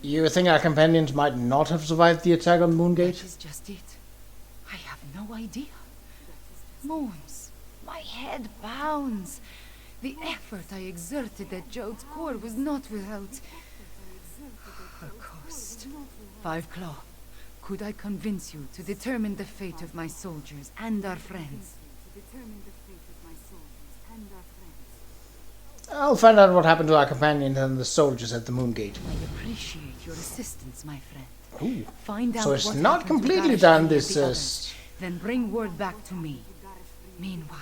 [SPEAKER 1] You think our companions might not have survived the attack on Moongate?
[SPEAKER 6] That is just it. I have no idea. Moons, my head pounds. The effort I exerted at Jode's core was not without a cost. Five Claw, could I convince you to determine the fate of my soldiers and our friends?
[SPEAKER 1] I'll find out what happened to our companions and the soldiers at the Moongate.
[SPEAKER 6] I appreciate your assistance, my friend.
[SPEAKER 1] Ooh.
[SPEAKER 6] Find out
[SPEAKER 1] So it's
[SPEAKER 6] what
[SPEAKER 1] not
[SPEAKER 6] happened to
[SPEAKER 1] completely
[SPEAKER 6] Qa'Rajh
[SPEAKER 1] done,
[SPEAKER 6] and
[SPEAKER 1] this,
[SPEAKER 6] the others, then bring word back to me. Meanwhile,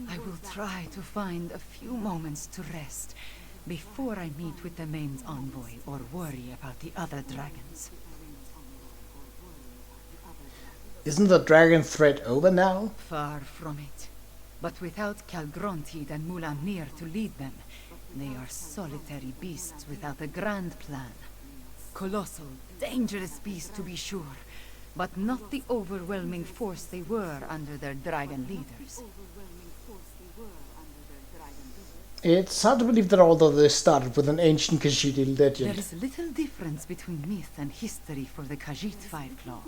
[SPEAKER 6] I will try to find a few moments to rest before I meet with the Main's envoy or worry about the other dragons.
[SPEAKER 1] Isn't the dragon threat over now?
[SPEAKER 6] Far from it. But without Qa'Rajh and Mulanir to lead them, they are solitary beasts without a grand plan. Colossal, dangerous beasts to be sure, but not the overwhelming force they were under their dragon leaders.
[SPEAKER 1] It's hard to believe that although this started with an ancient Khajiit legend.
[SPEAKER 6] There is little difference between myth and history for the Khajiit Five-Claw.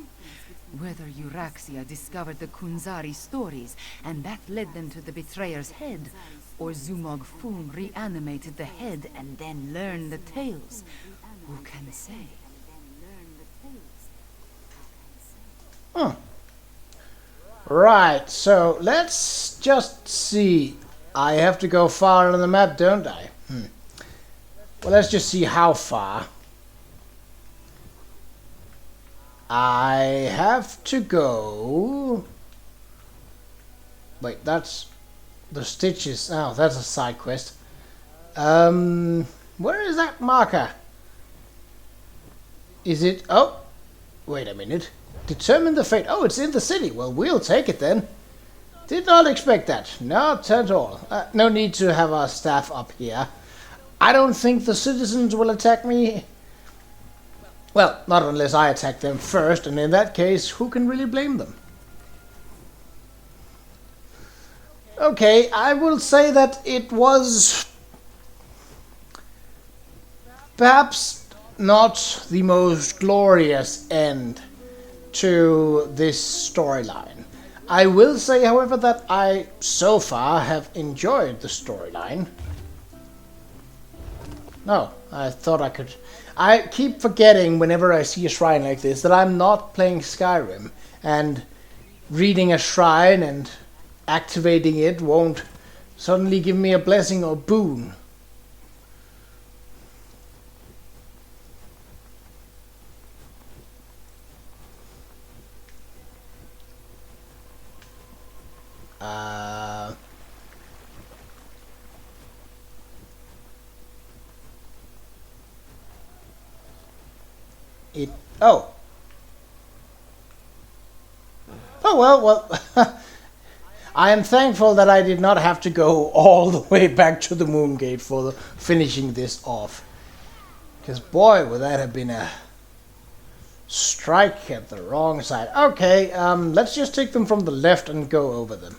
[SPEAKER 6] Whether Qa'Rajh discovered the Kunzari stories, and that led them to the Betrayer's head, or Zumog Foom reanimated the head and then learned the tales, who can say?
[SPEAKER 1] Right, so let's just see. I have to go far on the map, don't I? Well, let's just see how far. I have to go... Wait, that's... The Stitches. Oh, that's a side quest. Where is that marker? Is it... Oh! Wait a minute. Determine the fate. Oh, it's in the city. Well, we'll take it then. Did not expect that. Not at all. No need to have our staff up here. I don't think the citizens will attack me. Well, not unless I attack them first, and in that case, who can really blame them? Okay, I will say that it was perhaps not the most glorious end to this storyline. I will say, however, that I so far have enjoyed the storyline. No, I thought I could... I keep forgetting whenever I see a shrine like this that I'm not playing Skyrim and reading a shrine and activating it won't suddenly give me a blessing or boon. Oh. Oh well. I am thankful that I did not have to go all the way back to the moon gate for finishing this off. Because boy, would that have been a strike at the wrong side. Okay, let's just take them from the left and go over them.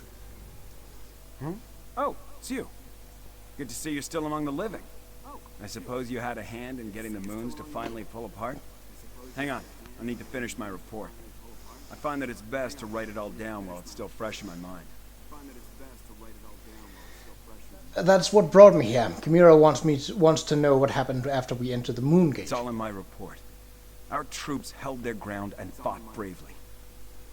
[SPEAKER 3] Oh, it's you. Good to see you're still among the living. I suppose you had a hand in getting the moons to finally pull apart? Hang on, I need to finish my report. I find that it's best to write it all down while it's still fresh in my mind.
[SPEAKER 1] That's what brought me here. Qa'Rajh wants to know what happened after we entered the moon gate.
[SPEAKER 3] It's all in my report. Our troops held their ground and fought bravely.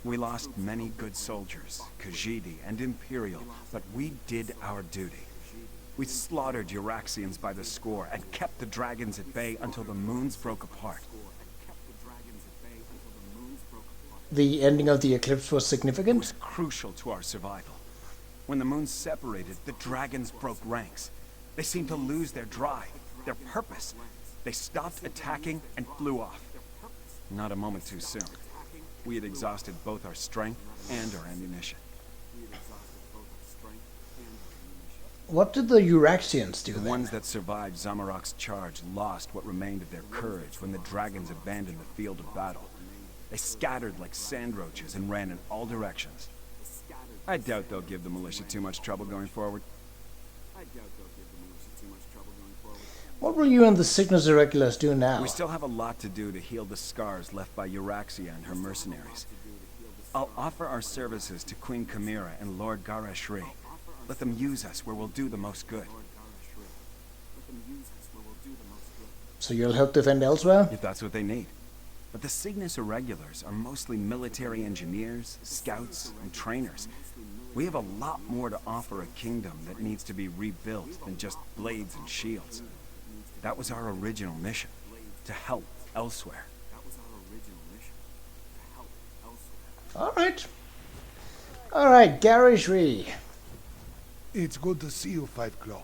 [SPEAKER 3] We lost many good soldiers, Khajiit and Imperial, but we did our duty. We slaughtered Juraxians by the score and kept the dragons at bay until the moons broke apart.
[SPEAKER 1] The ending of the eclipse was significant?
[SPEAKER 3] It was crucial to our survival. When the moons separated, the dragons broke ranks. They seemed to lose their drive, their purpose. They stopped attacking and flew off. Not a moment too soon. We had exhausted both our strength and our ammunition.
[SPEAKER 1] What did the Juraxians do then?
[SPEAKER 3] The ones that survived Zamorak's charge lost what remained of their courage when the dragons abandoned the field of battle. They scattered like sand roaches and ran in all directions. I doubt they'll give the militia too much trouble going forward.
[SPEAKER 1] What will you and the Cygnus Irregulars do now?
[SPEAKER 3] We still have a lot to do to heal the scars left by Euraxia and her mercenaries. I'll offer our services to Queen Qa'Rajh and Lord Qa'Rajh. Let them use us where we'll do the most good.
[SPEAKER 1] So you'll help defend Elsweyr?
[SPEAKER 3] If that's what they need. But the Cygnus Irregulars are mostly military engineers, scouts, and trainers. We have a lot more to offer a kingdom that needs to be rebuilt than just blades and shields. That was our original mission, to help Elsweyr.
[SPEAKER 1] Alright. Alright, Qa'Rajh.
[SPEAKER 7] It's good to see you, Five Claw.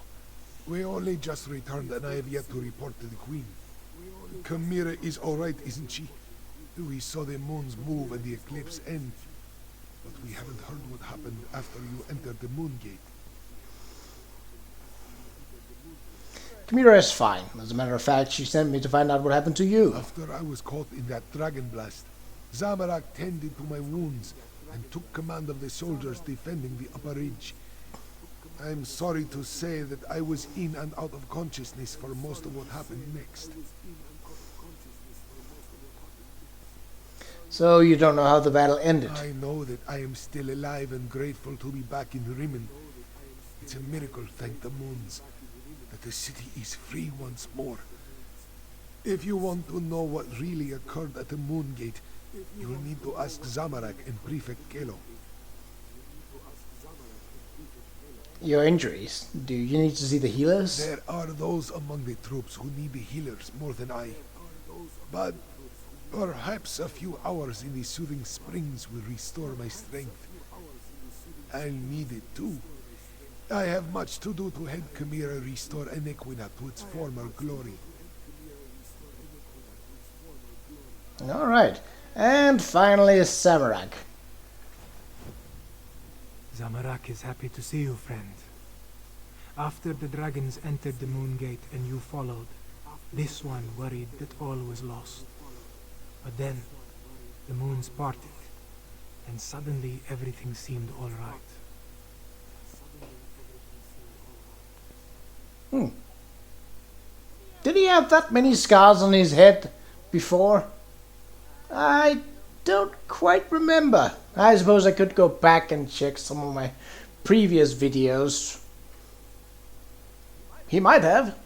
[SPEAKER 7] We only just returned and I have yet to report to the Queen. Qa'Rajh is alright, isn't she? We saw the moons move and the eclipse end. But we haven't heard what happened after you entered the moon gate.
[SPEAKER 1] Qa'Rajh is fine. As a matter of fact, she sent me to find out what happened to you.
[SPEAKER 7] After I was caught in that dragon blast, Zamorak tended to my wounds and took command of the soldiers defending the upper ridge. I'm sorry to say that I was in and out of consciousness for most of what happened next.
[SPEAKER 1] So you don't know how the battle ended?
[SPEAKER 7] I know that I am still alive and grateful to be back in Rimmon. It's a miracle, thank the moons, that the city is free once more. If you want to know what really occurred at the moon gate, you'll need to ask Zamorak and Prefect Kelo.
[SPEAKER 1] Your injuries? Do you need to see the healers?
[SPEAKER 7] There are those among the troops who need the healers more than I. But perhaps a few hours in the soothing springs will restore my strength. I'll need it too. I have much to do to help Qa'Rajh restore Enequina to its former glory.
[SPEAKER 1] Alright. And finally, Zamorak.
[SPEAKER 4] Zamorak is happy to see you, friend. After the dragons entered the moon gate and you followed, this one worried that all was lost. But then, the moons parted, and suddenly everything seemed all right.
[SPEAKER 1] Did he have that many scars on his head before? I don't quite remember. I suppose I could go back and check some of my previous videos. He might have.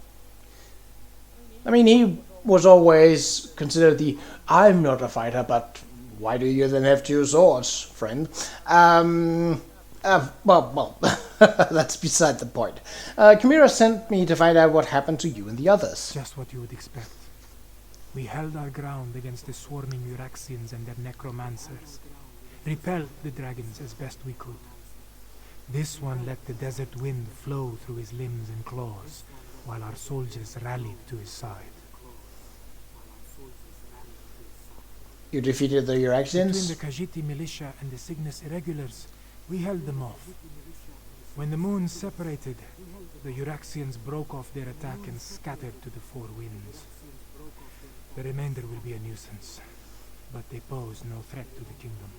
[SPEAKER 1] I mean, he was always considered the I'm not a fighter, but why do you then have two swords, friend? Well, that's beside the point. Qa'Rajh sent me to find out what happened to you and the others.
[SPEAKER 4] Just what you would expect. We held our ground against the swarming Juraxians and their necromancers, repelled the dragons as best we could. This one let the desert wind flow through his limbs and claws, while our soldiers rallied to his side.
[SPEAKER 1] You defeated the
[SPEAKER 4] Between
[SPEAKER 1] Juraxians?
[SPEAKER 4] the Khajiit militia and the Cygnus irregulars, we held them off. When the moon separated, the Juraxians broke off their attack and scattered to the four winds. The remainder will be a nuisance, but they pose no threat to the kingdom.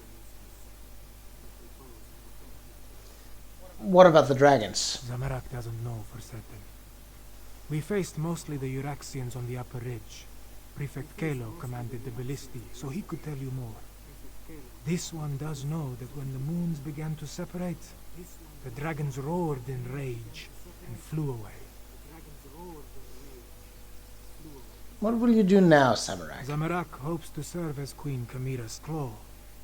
[SPEAKER 1] What about the dragons?
[SPEAKER 4] Zamorak doesn't know for certain. We faced mostly the Juraxians on the upper ridge. Prefect Kalo commanded the ballisti, so he could tell you more. This one does know that when the moons began to separate, the dragons roared in rage and flew away.
[SPEAKER 1] What will you do now, Zamorak?
[SPEAKER 4] Zamorak hopes to serve as Queen Qa'Rajh's claw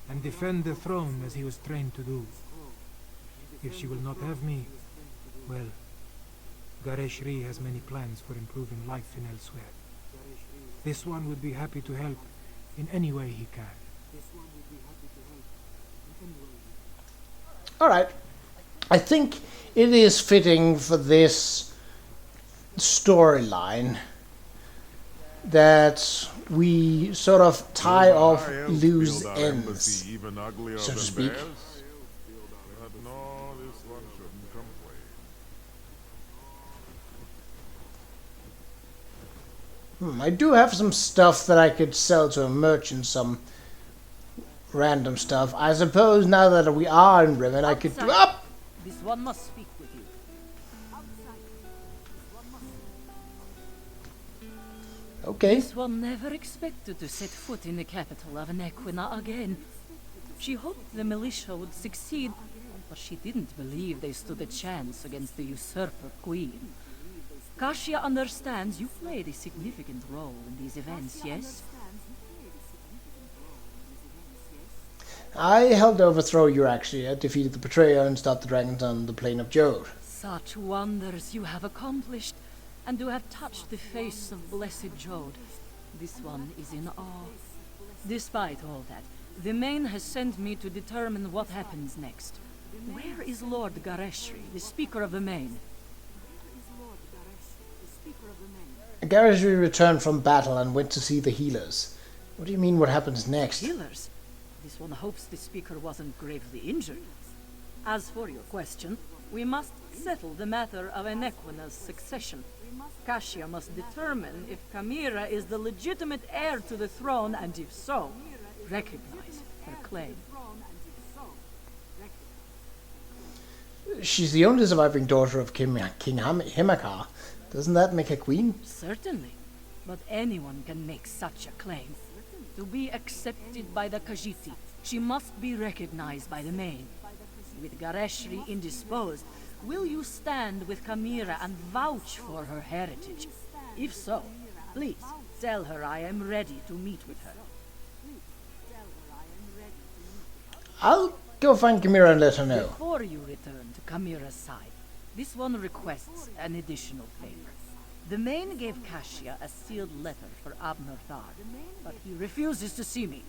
[SPEAKER 4] and defend the throne as he was trained to do. If she will not have me, well, Qa'Rajh has many plans for improving life in Elsweyr. This one would be happy to help in any way he can.
[SPEAKER 1] Alright. I think it is fitting for this storyline that we sort of tie off loose ends,
[SPEAKER 2] even uglier
[SPEAKER 1] so to
[SPEAKER 2] than
[SPEAKER 1] speak.
[SPEAKER 2] bears? But no, this one shouldn't complain.
[SPEAKER 1] I do have some stuff that I could sell to a merchant, some random stuff. I suppose now that we are in Riven, I could do up.
[SPEAKER 8] This one must speak with you.
[SPEAKER 1] Okay.
[SPEAKER 8] This one never expected to set foot in the capital of Nequina again. She hoped the militia would succeed, but she didn't believe they stood a chance against the usurper queen. Kasia understands you played a significant role in these events, yes?
[SPEAKER 1] I helped overthrow Qa'Rajh, defeated the betrayer, and stopped the dragons on the plain of Jode.
[SPEAKER 8] Such wonders you have accomplished, and to have touched the face of blessed Jode. This one is in awe. Despite all that, the Main has sent me to determine what happens next. Where is Lord Qa'Rajh, the Speaker of the Main?
[SPEAKER 1] Qa'Rajh returned from battle and went to see the healers. What do you mean, what happens next?
[SPEAKER 8] Healers? This one hopes the Speaker wasn't gravely injured. As for your question, we must settle the matter of Nequina's succession. Kasia must determine if Qa'Rajh is the legitimate heir to the throne, and if so, recognize her claim.
[SPEAKER 1] She's the only surviving daughter of King Himakar. Doesn't that make her queen?
[SPEAKER 8] Certainly, but anyone can make such a claim. To be accepted by the Khajiit, she must be recognized by the Main. With Qa'Rajh indisposed, will you stand with Qa'Rajh and vouch for her heritage? If so, please tell her I am ready to meet with her.
[SPEAKER 1] I'll go find Qa'Rajh and let her know.
[SPEAKER 8] Before you return to Qa'Rajh's side, this one requests an additional favor. The Main gave Kasia a sealed letter for Abner Thar, but he refuses to see me.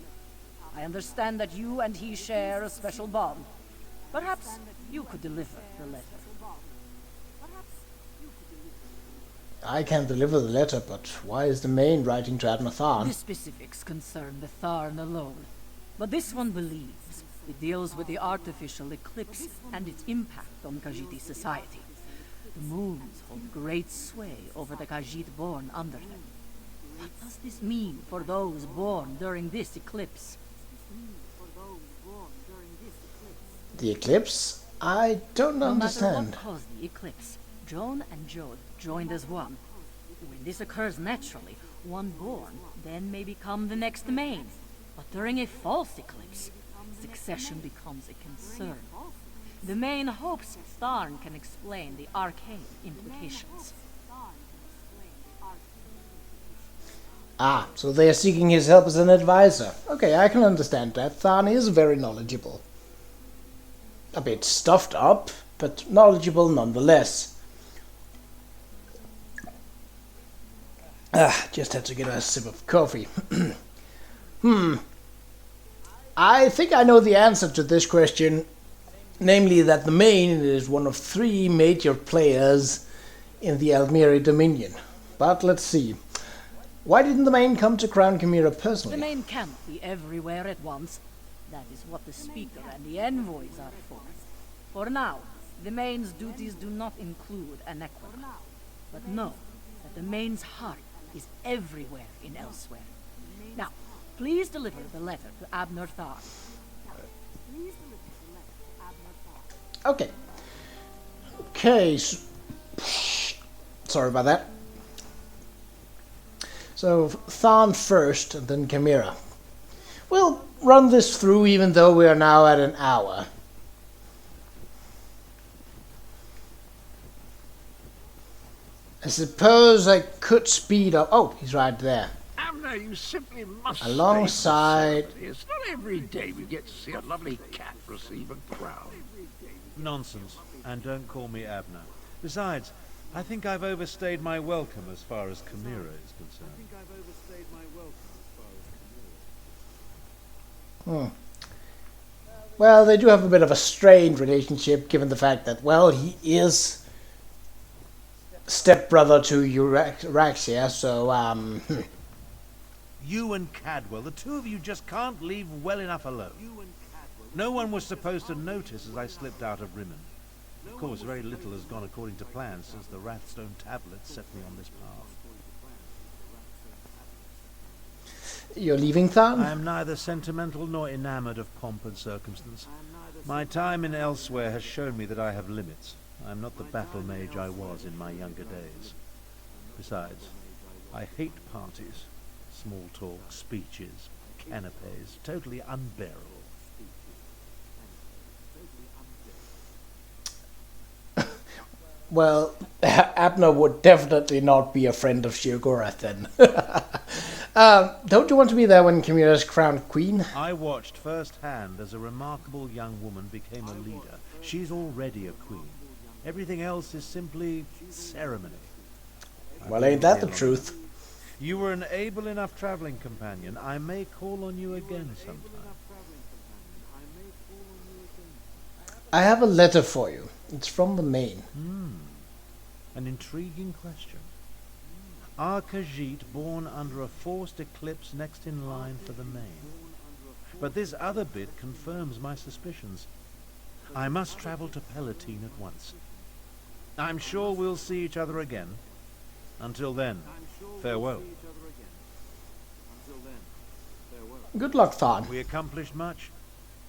[SPEAKER 8] I understand that you and he share a special bond. Perhaps you could deliver the letter.
[SPEAKER 1] I can deliver the letter, but why is the Main writing to Admathan?
[SPEAKER 8] The specifics concern the Tharn alone, but this one believes it deals with the artificial eclipse and its impact on Khajiit society. The moons hold great sway over the Khajiit born under them. What does this mean for those born during this eclipse?
[SPEAKER 1] The eclipse? I don't understand.
[SPEAKER 8] No matter what caused the eclipse, Joan and Jode joined as one. When this occurs naturally, one born then may become the next Main. But during a false eclipse, succession becomes a concern. The Main hopes Tharn can explain the arcane implications.
[SPEAKER 1] Ah, so they are seeking his help as an advisor. Okay, I can understand that. Tharn is very knowledgeable. a bit stuffed up, but knowledgeable nonetheless. Just had to get a sip of coffee. I think I know the answer to this question, namely that the Main is one of 3 major players in the Almeri Dominion. But let's see. Why didn't the Main come to Crown Chimera personally?
[SPEAKER 8] The Main can't be everywhere at once. That is what the Speaker and the envoys are for. For now, the Main's duties do not include Anaquara. But know that the Main's heart is everywhere in Elsweyr. Now, please deliver the letter to Abner Thar.
[SPEAKER 1] Okay. Okay. Sorry about that. So, Tharn first, and then Chimera. We'll run this through even though we are now at an hour. I suppose I could speed up. Oh, he's right there.
[SPEAKER 9] Abner, you simply must
[SPEAKER 1] Alongside.
[SPEAKER 9] It's not every day we get to see a lovely cat receive a crown.
[SPEAKER 5] Nonsense. And don't call me Abner. Besides, I think I've overstayed my welcome as far as Chimera is concerned.
[SPEAKER 1] Well, they do have a bit of a strained relationship, given the fact that, well, he is stepbrother to Qa'Rajh, so,
[SPEAKER 5] You and Cadwell, the two of you just can't leave well enough alone. No one was supposed to notice as I slipped out of Rimmen. Of course, very little has gone according to plan since the Wrathstone tablet set me on this path.
[SPEAKER 1] You're leaving Tharn?
[SPEAKER 5] I am neither sentimental nor enamored of pomp and circumstance. My time in Elsweyr has shown me that I have limits. I am not the battle mage I was in my younger days. Besides, I hate parties. Small talk, speeches, canapes, totally unbearable.
[SPEAKER 1] Well, Abner would definitely not be a friend of Qa'Rajh then. Don't you want to be there when Chimera's crowned queen?
[SPEAKER 5] I watched firsthand as a remarkable young woman became a leader. She's already a queen. Everything else is simply ceremony.
[SPEAKER 1] Well, ain't that the truth?
[SPEAKER 5] You were an able enough traveling companion. I may call on you again sometime.
[SPEAKER 1] I have a letter for you. It's from the Main.
[SPEAKER 5] An intriguing question. Are Qa'Rajh born under a forced eclipse next in line for the Main? But this other bit confirms my suspicions. I must travel to Palatine at once. I'm sure we'll see each other again. Until then, farewell.
[SPEAKER 1] Good luck, Tharn.
[SPEAKER 5] We accomplished much,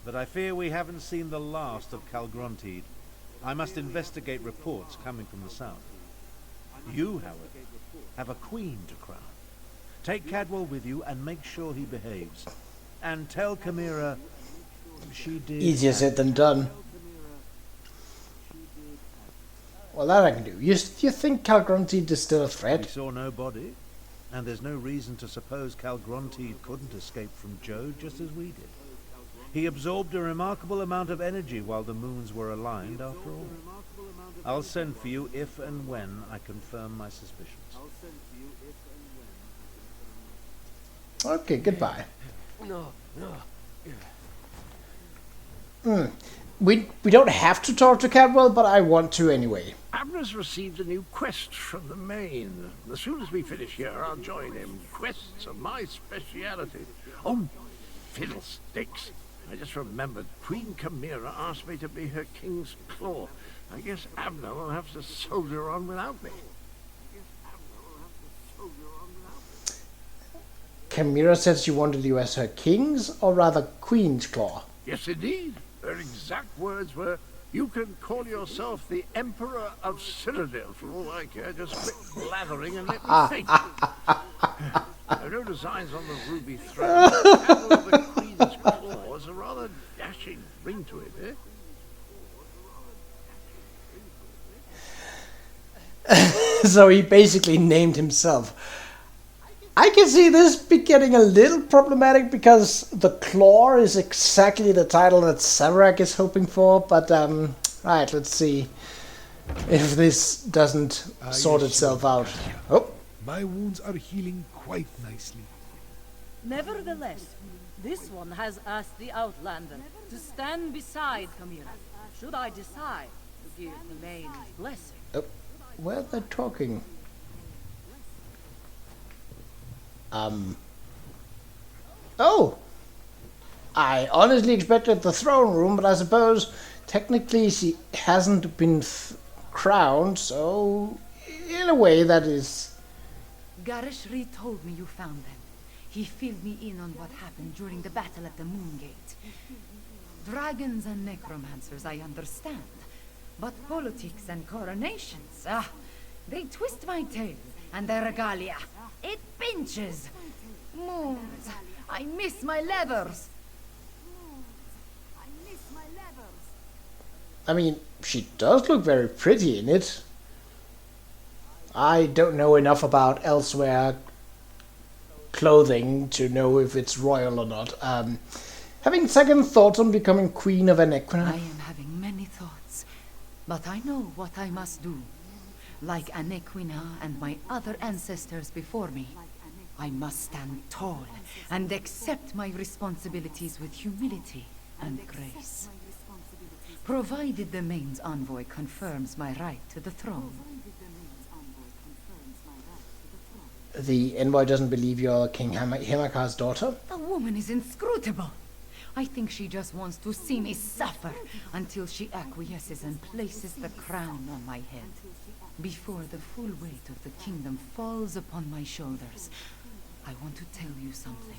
[SPEAKER 5] but I fear we haven't seen the last of Qa'Rajh. I must investigate reports coming from the south. You, however, have a queen to crown. Take Cadwell with you and make sure he behaves. And tell Chimera she did...
[SPEAKER 1] Easier said than done. Well, that I can do. You think Qa'Rajh is still a
[SPEAKER 5] We
[SPEAKER 1] threat?
[SPEAKER 5] saw no body, and there's no reason to suppose Qa'Rajh couldn't escape from Jode just as we did. He absorbed a remarkable amount of energy while the moons were aligned, after all. I'll send for you if and when I confirm my suspicions.
[SPEAKER 1] Okay, goodbye. We don't have to talk to Cadwell, but I want to anyway.
[SPEAKER 9] Abner's received a new quest from the Main. As soon as we finish here, I'll join him. Quests are my speciality. Oh, fiddlesticks. I just remembered Queen Chimera asked me to be her king's claw. I guess Abner will have to soldier on without me.
[SPEAKER 1] Chimera said she wanted you as her king's, or rather queen's claw.
[SPEAKER 9] Yes, indeed. Her exact words were, "You can call yourself the Emperor of Cyrodiil for all I care. Just quit blathering and let me think." There are no designs on the ruby thread. The handle of the Queen's claw has a rather dashing ring to it,
[SPEAKER 1] So he basically named himself. I can see this be getting a little problematic because the claw is exactly the title that Qa'Rajh is hoping for, but right, let's see if this doesn't sort itself out. Oh,
[SPEAKER 7] my wounds are healing quite nicely.
[SPEAKER 8] Nevertheless, this one has asked the Outlander to stand beside Qa'Rajh, should I decide to give the main blessing.
[SPEAKER 1] oh, where they're talking. Oh! I honestly expected the throne room, but I suppose technically she hasn't been crowned, so in a way that is...
[SPEAKER 6] Qa'Rajh told me you found them. He filled me in on what happened during the battle at the Moongate. Dragons and necromancers, I understand. But politics and coronations, they twist my tail and their regalia. It pinches. Moons, I miss my leathers.
[SPEAKER 1] I mean, she does look very pretty in it. I don't know enough about Elsweyr clothing to know if it's royal or not. Having second thoughts on becoming Queen of Anequina.
[SPEAKER 6] I am having many thoughts, but I know what I must do. Like Anequina and my other ancestors before me, I must stand tall and accept my responsibilities with humility and grace. Provided the main's envoy confirms my right to the throne.
[SPEAKER 1] The envoy doesn't believe you're King Hamakar's daughter?
[SPEAKER 6] The woman is inscrutable. I think she just wants to see me suffer until she acquiesces and places the crown on my head. Before the full weight of the kingdom falls upon my shoulders, I want to tell you something.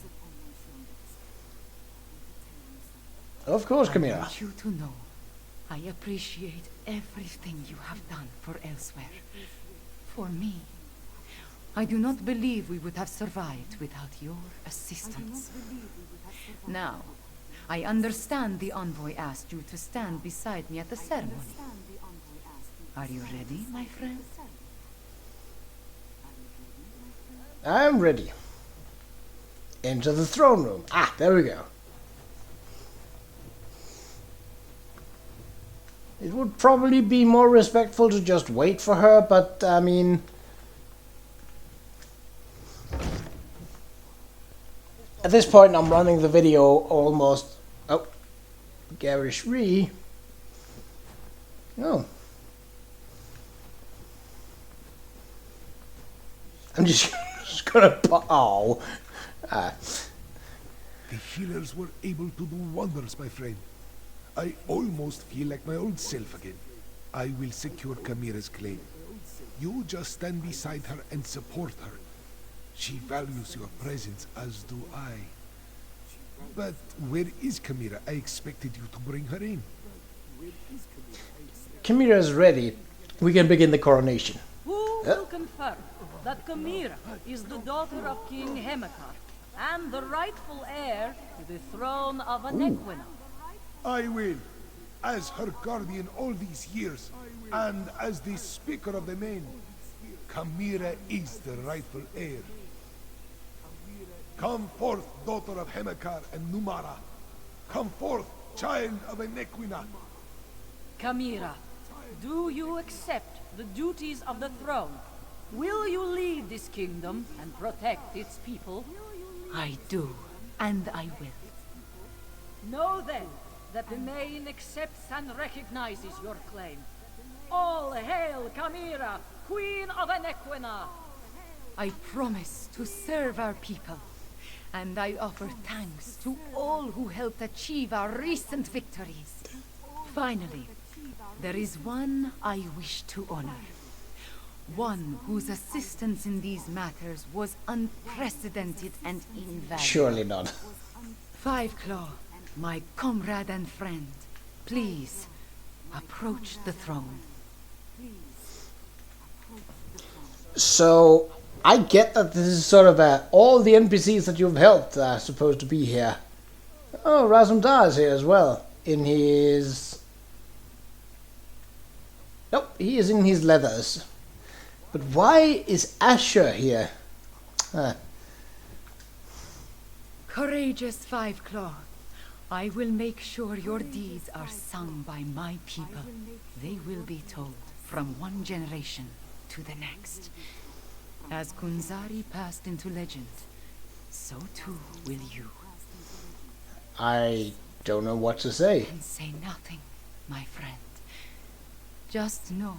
[SPEAKER 1] Of course, Qa'Rajh.
[SPEAKER 6] I want you to know, I appreciate everything you have done for Elsweyr. For me. I do not believe we would have survived without your assistance. Now, I understand the envoy asked you to stand beside me at the ceremony. Are you ready, my friend?
[SPEAKER 1] I'm ready. Enter the throne room. Ah, there we go. It would probably be more respectful to just wait for her, but I mean... At this point I'm running the video almost... Oh. Qa'Rajh. Oh. I'm just gonna... Oh.
[SPEAKER 7] The healers were able to do wonders, my friend. I almost feel like my old self again. I will secure Qa'Rajh's claim. You just stand beside her and support her. She values your presence, as do I. But where is Qa'Rajh? I expected you to bring her in.
[SPEAKER 1] Qa'Rajh is ready. We can begin the coronation.
[SPEAKER 8] Who will confirm that Qa'Rajh is the daughter of King Hamacar and the rightful heir to the throne of Anequina?
[SPEAKER 7] I will, as her guardian all these years, and as the Speaker of the Main. Qa'Rajh is the rightful heir. Come forth, daughter of Hamacar and Numara. Come forth, child of Anequina.
[SPEAKER 8] Qa'Rajh, do you accept the duties of the throne? Will you lead this kingdom and protect its people?
[SPEAKER 6] I do, and I will.
[SPEAKER 8] Know then that the Main accepts and recognizes your claim. All hail Qa'Rajh, Queen of Anequina!
[SPEAKER 6] I promise to serve our people, and I offer thanks to all who helped achieve our recent victories. Finally, there is one I wish to honor. One whose assistance in these matters was unprecedented and invaluable.
[SPEAKER 1] Surely not.
[SPEAKER 6] Five Claw, my comrade and friend, please approach the throne.
[SPEAKER 1] So, I get that this is sort of all the NPCs that you've helped are supposed to be here. Oh, Razumdar is here as well. In his... Nope, he is in his leathers. But why is Asher here?
[SPEAKER 6] Courageous Five Claw, I will make sure your deeds are sung by my people. They will be told from one generation to the next. As Kunzari passed into legend, so too will you.
[SPEAKER 1] I don't know what to say.
[SPEAKER 6] And say nothing, my friend. Just know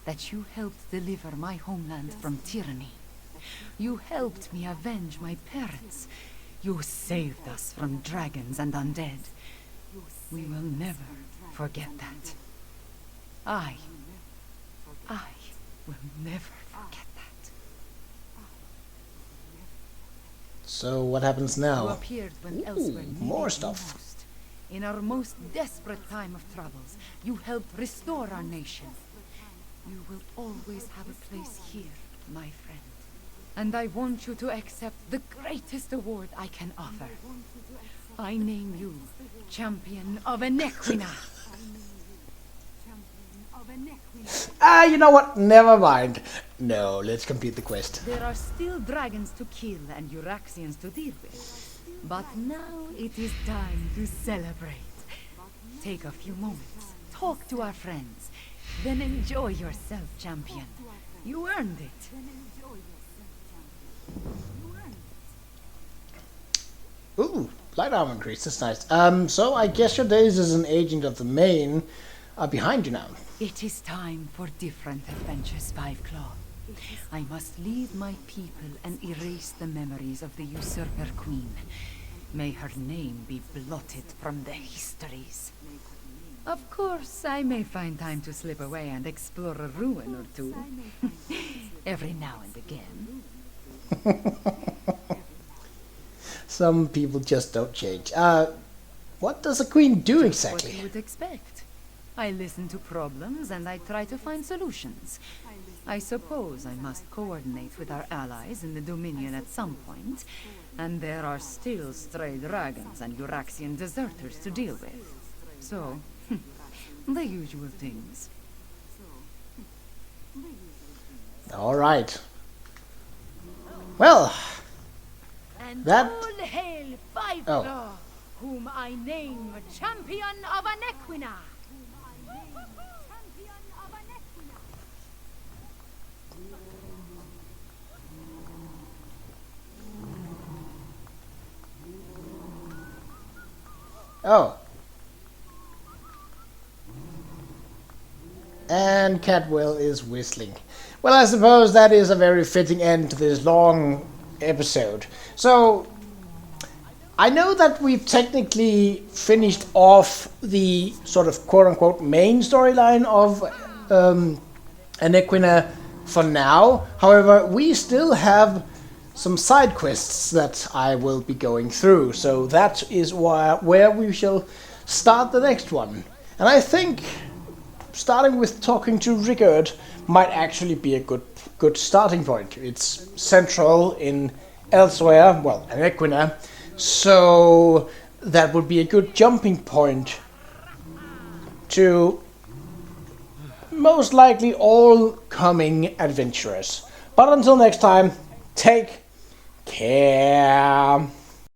[SPEAKER 6] that you helped deliver my homeland from tyranny. You helped me avenge my parents. You saved us from dragons and undead. We will never forget that. I will never forget that.
[SPEAKER 1] So what happens now?
[SPEAKER 6] You appeared when Elsweyr needed
[SPEAKER 1] more
[SPEAKER 6] you
[SPEAKER 1] stuff.
[SPEAKER 6] most. In our most desperate time of troubles, you helped restore our nation. You will always have a place here, my friend. And I want you to accept the greatest award I can offer. I name you Champion of Enequina.
[SPEAKER 1] You know what? Never mind. No, let's complete the quest.
[SPEAKER 6] There are still dragons to kill and Euraxians to deal with. But now it is time to celebrate. Take a few moments, talk to our friends, then enjoy yourself, champion. You earned it.
[SPEAKER 1] Ooh, light armor increase. That's nice. So I guess your days as an agent of the main are behind you now.
[SPEAKER 6] It is time for different adventures, Five Claw. I must leave my people and erase the memories of the usurper queen. May her name be blotted from the histories. Of course, I may find time to slip away and explore a ruin or two. Every now and again.
[SPEAKER 1] Some people just don't change. What does a queen do exactly?
[SPEAKER 6] What you would expect. I listen to problems and I try to find solutions. I suppose I must coordinate with our allies in the Dominion at some point, and there are still stray dragons and Euraxian deserters to deal with. So, the usual things.
[SPEAKER 1] All right. Well,
[SPEAKER 8] And
[SPEAKER 1] that...
[SPEAKER 8] all hail Five
[SPEAKER 1] Oh.
[SPEAKER 8] Claw, whom I name Champion of Enequina.
[SPEAKER 1] Oh. And Catwell is whistling. Well, I suppose that is a very fitting end to this long episode. So, I know that we've technically finished off the sort of quote-unquote main storyline of Enequina for now. However, we still have some side quests that I will be going through. So that is where we shall start the next one. And I think starting with talking to Richard might actually be a good starting point. It's central in Elsweyr, well, Enequina, so that would be a good jumping point to most likely all coming adventurers. But until next time, take care.